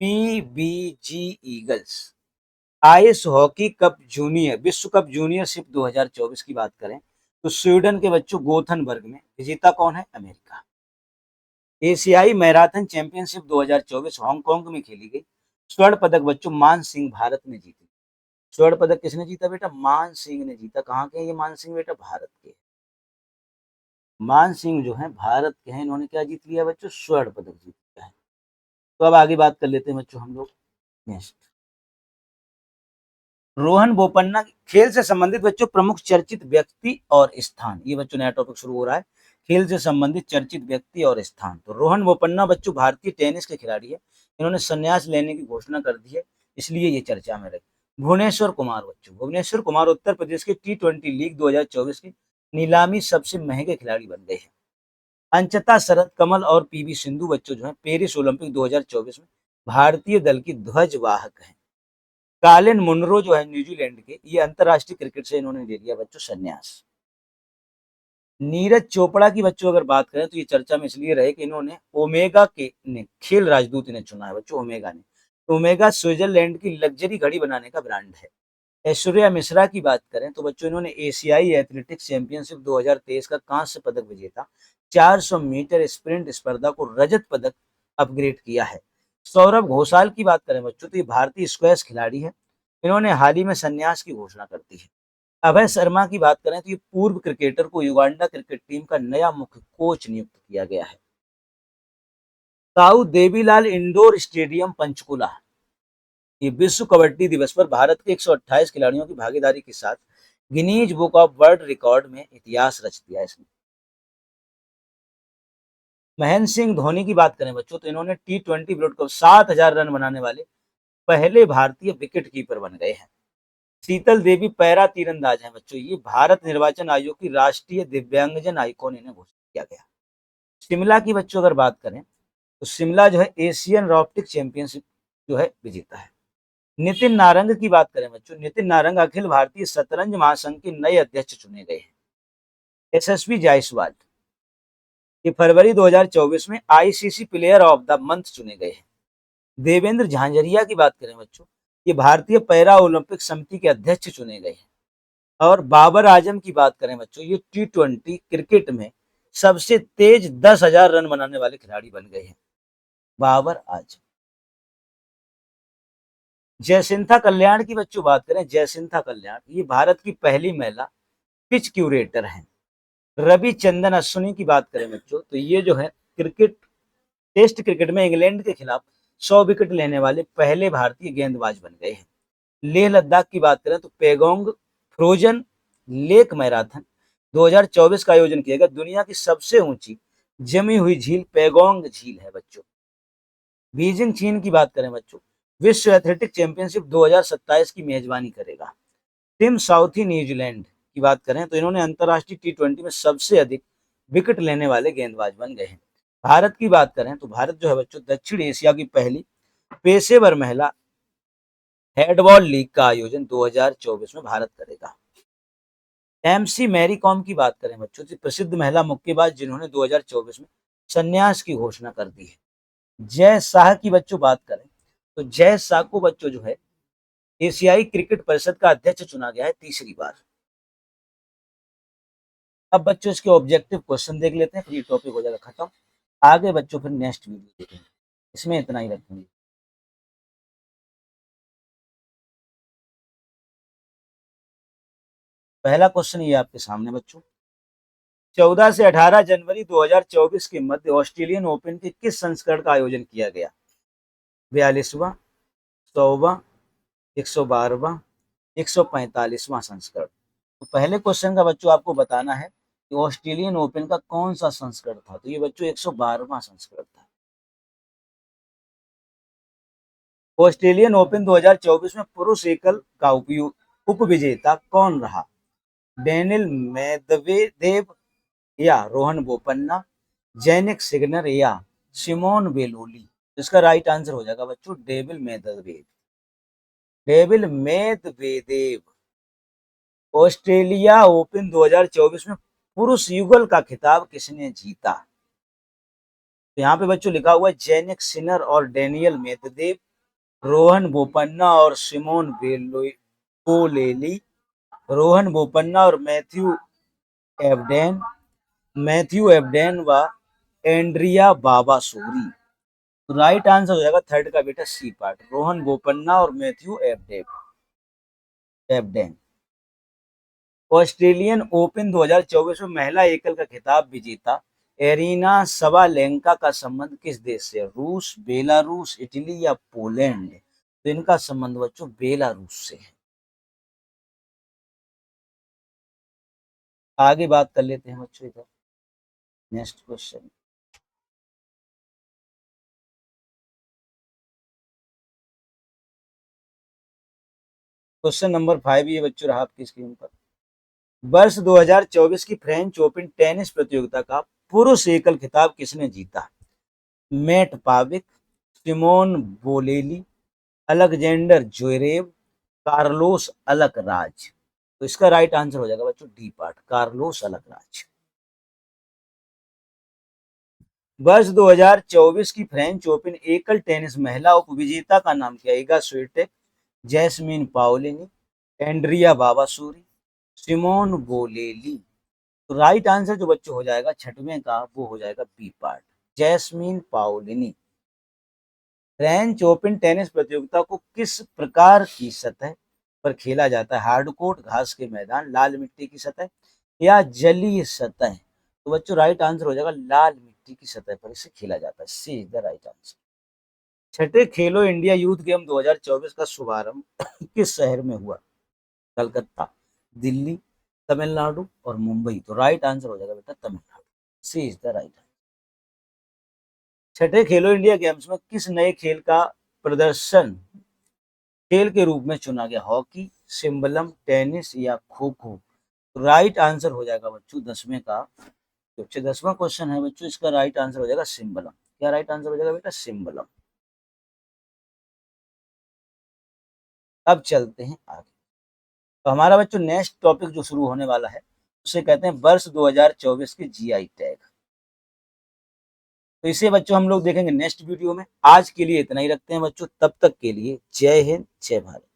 PBG eagles. Ice hockey cup junior विश्व कप जूनियरशिप 2024 की बात करें तो स्वीडन के बच्चों गोथनबर्ग में, विजेता कौन है? अमेरिका। एशियाई मैराथन चैंपियनशिप 2024 हांगकांग में खेली गई, स्वर्ण पदक बच्चों मान सिंह भारत ने जीती। स्वर्ण पदक किसने जीता बेटा? मान सिंह ने जीता। कहाँ के हैं ये मान सिंह बेटा? भारत के। मान सिंह जो है भारत के हैं, इन्होंने क्या जीत लिया बच्चों? स्वर्ण पदक जीत लिया है। तो अब आगे बात कर लेते हैं बच्चों हम लोग नेक्स्ट। रोहन बोपन्ना खेल से संबंधित बच्चों प्रमुख चर्चित व्यक्ति और स्थान, ये बच्चों नया टॉपिक शुरू हो रहा है, खेल से संबंधित चर्चित व्यक्ति और स्थान। तो रोहन बोपन्ना बच्चों भारतीय टेनिस के खिलाड़ी है, इन्होंने संन्यास लेने की घोषणा कर दी है, इसलिए ये चर्चा में रहे। भुवनेश्वर कुमार बच्चों, भुवनेश्वर कुमार उत्तर प्रदेश के T20 लीग 2024 की नीलामी सबसे महंगे खिलाड़ी बन गए हैं। अंचता शरद कमल और पीवी सिंधु बच्चों जो है पेरिस ओलंपिक 2024 में भारतीय दल की ध्वजवाहक है। कालिन मुनरो जो है न्यूजीलैंड के, ये अंतरराष्ट्रीय क्रिकेट से इन्होंने ले लिया बच्चों संन्यास। नीरज चोपड़ा की बच्चों अगर बात करें तो ये चर्चा में इसलिए रहे कि इन्होंने ओमेगा के ने खेल राजदूत इन्हें चुना है बच्चों, ओमेगा ने। तो ओमेगा स्विट्जरलैंड की लग्जरी घड़ी बनाने का ब्रांड है। ऐश्वर्या मिश्रा की बात करें तो बच्चों इन्होंने एशियाई एथलेटिक्स चैंपियनशिप 2023 का कांस्य पदक विजेता 400 मीटर स्प्रिंट स्पर्धा को रजत पदक अपग्रेड किया है। सौरभ घोषाल की बात करें बच्चों तो ये भारतीय स्क्वैश खिलाड़ी है, इन्होंने हाल ही में संन्यास की घोषणा कर दी है। अभय शर्मा की बात करें तो ये पूर्व क्रिकेटर को युगांडा क्रिकेट टीम का नया मुख्य कोच नियुक्त किया गया है। ताऊ देवीलाल इंडोर स्टेडियम पंचकुला, ये विश्व कबड्डी दिवस पर भारत के 128 खिलाड़ियों की भागीदारी के साथ Guinness book of world record में इतिहास रच दिया है इसने। महेंद्र सिंह धोनी की बात करें बच्चों तो इन्होंने T20 वर्ल्ड कप 7,000 रन बनाने वाले पहले भारतीय विकेट कीपर बन गए हैं। शीतल देवी पैरा तीरंदाज हैं बच्चों, ये भारत निर्वाचन आयोग की राष्ट्रीय दिव्यांगजन आइकॉन इन्हें घोषित किया गया। शिमला की बच्चों अगर बात करें तो शिमला जो है एशियन रोबोटिक चैंपियनशिप जो है विजेता है। नितिन नारंग की बात करें बच्चों, नितिन नारंग अखिल भारतीय शतरंज महासंघ के नए अध्यक्ष चुने गए हैं। यशस्वी जायसवाल ये फरवरी 2024 में ICC player of the month चुने गए हैं। देवेंद्र झांझरिया की बात करें बच्चों, ये भारतीय पैरा ओलंपिक समिति के अध्यक्ष चुने गए हैं। और बाबर आजम की बात करें बच्चों, ये T20 क्रिकेट में सबसे तेज 10,000 रन बनाने वाले खिलाड़ी बन गए हैं, बाबर आजम। जयसिंथा कल्याण की बच्चों बात करें, जयसिंथा कल्याण ये भारत की पहली महिला पिच क्यूरेटर हैं। रविचंद्रन अश्विनी की बात करें बच्चों तो ये जो है क्रिकेट टेस्ट क्रिकेट में इंग्लैंड के खिलाफ 100 विकेट लेने वाले पहले भारतीय गेंदबाज बन गए हैं। लेह लद्दाख की बात करें तो पेगोंग फ्रोजन लेक मैराथन 2024 का आयोजन किया गया। दुनिया की सबसे ऊंची जमी हुई झील पेगोंग झील है बच्चों। बीजिंग चीन की बात करें बच्चों, विश्व एथलेटिक चैंपियनशिप 2027 की मेजबानी करेगा। टिम साउथी न्यूजीलैंड की बात करें तो इन्होंने अंतरराष्ट्रीय T20 में सबसे अधिक विकेट लेने वाले गेंदबाज बन गए हैं। भारत की बात करें तो भारत जो है बच्चों दक्षिण एशिया की पहली पेशेवर महिला हेडबॉल लीग का आयोजन 2024 में भारत करेगा। एमसी मैरी कॉम की बात करें बच्चों तो प्रसिद्ध महिला मुक्केबाज जिन्होंने 2024 में संन्यास की घोषणा कर दी है। जय शाह की बच्चों बात करें तो जय शाह को बच्चों जो है एशियाई क्रिकेट परिषद का अध्यक्ष चुना गया है तीसरी बार। अब बच्चों इसके ऑब्जेक्टिव क्वेश्चन देख लेते हैं, फिर ये टॉपिक हो जाएगा खत्म। आगे बच्चों फिर नेक्स्ट वीडियो देखेंगे, इसमें इतना ही रखेंगे। पहला क्वेश्चन ये आपके सामने बच्चों, 14 से 18 जनवरी 2024 के मध्य ऑस्ट्रेलियन ओपन के किस संस्करण का आयोजन किया गया? 42वां, 100वां, 112वां, 145वां संस्करण। तो पहले क्वेश्चन का बच्चों आपको बताना है कि ऑस्ट्रेलियन ओपन का कौन सा संस्करण था। तो ये बच्चों 112वां संस्करण था। ऑस्ट्रेलियन ओपन 2024 में पुरुष एकल का उप विजेता कौन रहा? डेनिल मेदवेदेव या रोहन बोपन्ना, जेनिक सिग्नर या सिमोन बेलोली? इसका राइट आंसर हो जाएगा बच्चों डेविल मेदवेदेव। ऑस्ट्रेलिया ओपन 2024 में पुरुष युगल का खिताब किसने जीता? तो यहाँ पे बच्चों लिखा हुआ है जेनिक सिनर और डेनियल मेदवेदेव। रोहन बोपन्ना और सिमोन बोलेली, रोहन बोपन्ना और एब्डेन मैथ्यू एब्डेन व एंड्रिया बाबासुरी। तो राइट आंसर हो जाएगा थर्ड का बेटा सी पार्ट, रोहन बोपन्ना और मैथ्यू एब्डेन। ऑस्ट्रेलियन ओपन 2024 में महिला एकल का खिताब विजेता एरिना सबालेंका का संबंध किस देश से है? रूस, बेलारूस, इटली या पोलैंड? तो इनका संबंध बच्चों बेलारूस से है। आगे बात कर लेते हैं बच्चों इधर नेक्स्ट क्वेश्चन। क्वेश्चन नंबर 5 ये बच्चों रहा आपकी स्क्रीन पर। वर्ष 2024 की फ्रेंच ओपन टेनिस प्रतियोगिता का पुरुष एकल खिताब किसने जीता? Mate Pavic, Simone Bolelli, Alexander Zverev, Carlos Alcaraz. तो इसका राइट आंसर हो जाएगा बच्चों डी पार्ट, कार्लोस अलकराज। वर्ष 2024 की फ्रेंच ओपन एकल टेनिस महिला उपविजेता का नाम क्या है? Iga Swiatek, Jasmine Paolini, Andrea Vavassori, Simone Bolelli. तो राइट आंसर जो बच्चों हो जाएगा छठवें का वो हो जाएगा B part, Jasmine Paolini. French Open tennis प्रतियोगिता को किस प्रकार की सतह पर खेला जाता है? हार्डकोर्ट, घास के मैदान, लाल मिट्टी की सतह या जलीय सतह? तो बच्चों राइट आंसर हो जाएगा लाल मिट्टी की सतह पर इसे खेला जाता है, सी इज द राइट आंसर। छठे खेलो इंडिया यूथ गेम 2024 का शुभारंभ किस शहर में हुआ? कलकत्ता, दिल्ली, तमिलनाडु और मुंबई। तो राइट आंसर हो जाएगा बेटा तमिलनाडु, सी इज द राइट आंसर। छठे खेलो इंडिया गेम्स में किस नए खेल का प्रदर्शन खेल के रूप में चुना गया? हॉकी, सिम्बलम, टेनिस या खो खो? राइट आंसर हो जाएगा बच्चों 10वें का, जो 10वां क्वेश्चन है बच्चों इसका राइट आंसर हो जाएगा सिम्बलम। क्या राइट आंसर हो जाएगा बेटा? सिम्बलम। अब चलते हैं आगे। तो हमारा बच्चों नेक्स्ट टॉपिक जो शुरू होने वाला है उसे कहते हैं वर्ष 2024 के जीआई टैग। तो इसे बच्चों हम लोग देखेंगे नेक्स्ट वीडियो में। आज के लिए इतना ही रखते हैं बच्चों, तब तक के लिए जय हिंद, जय भारत।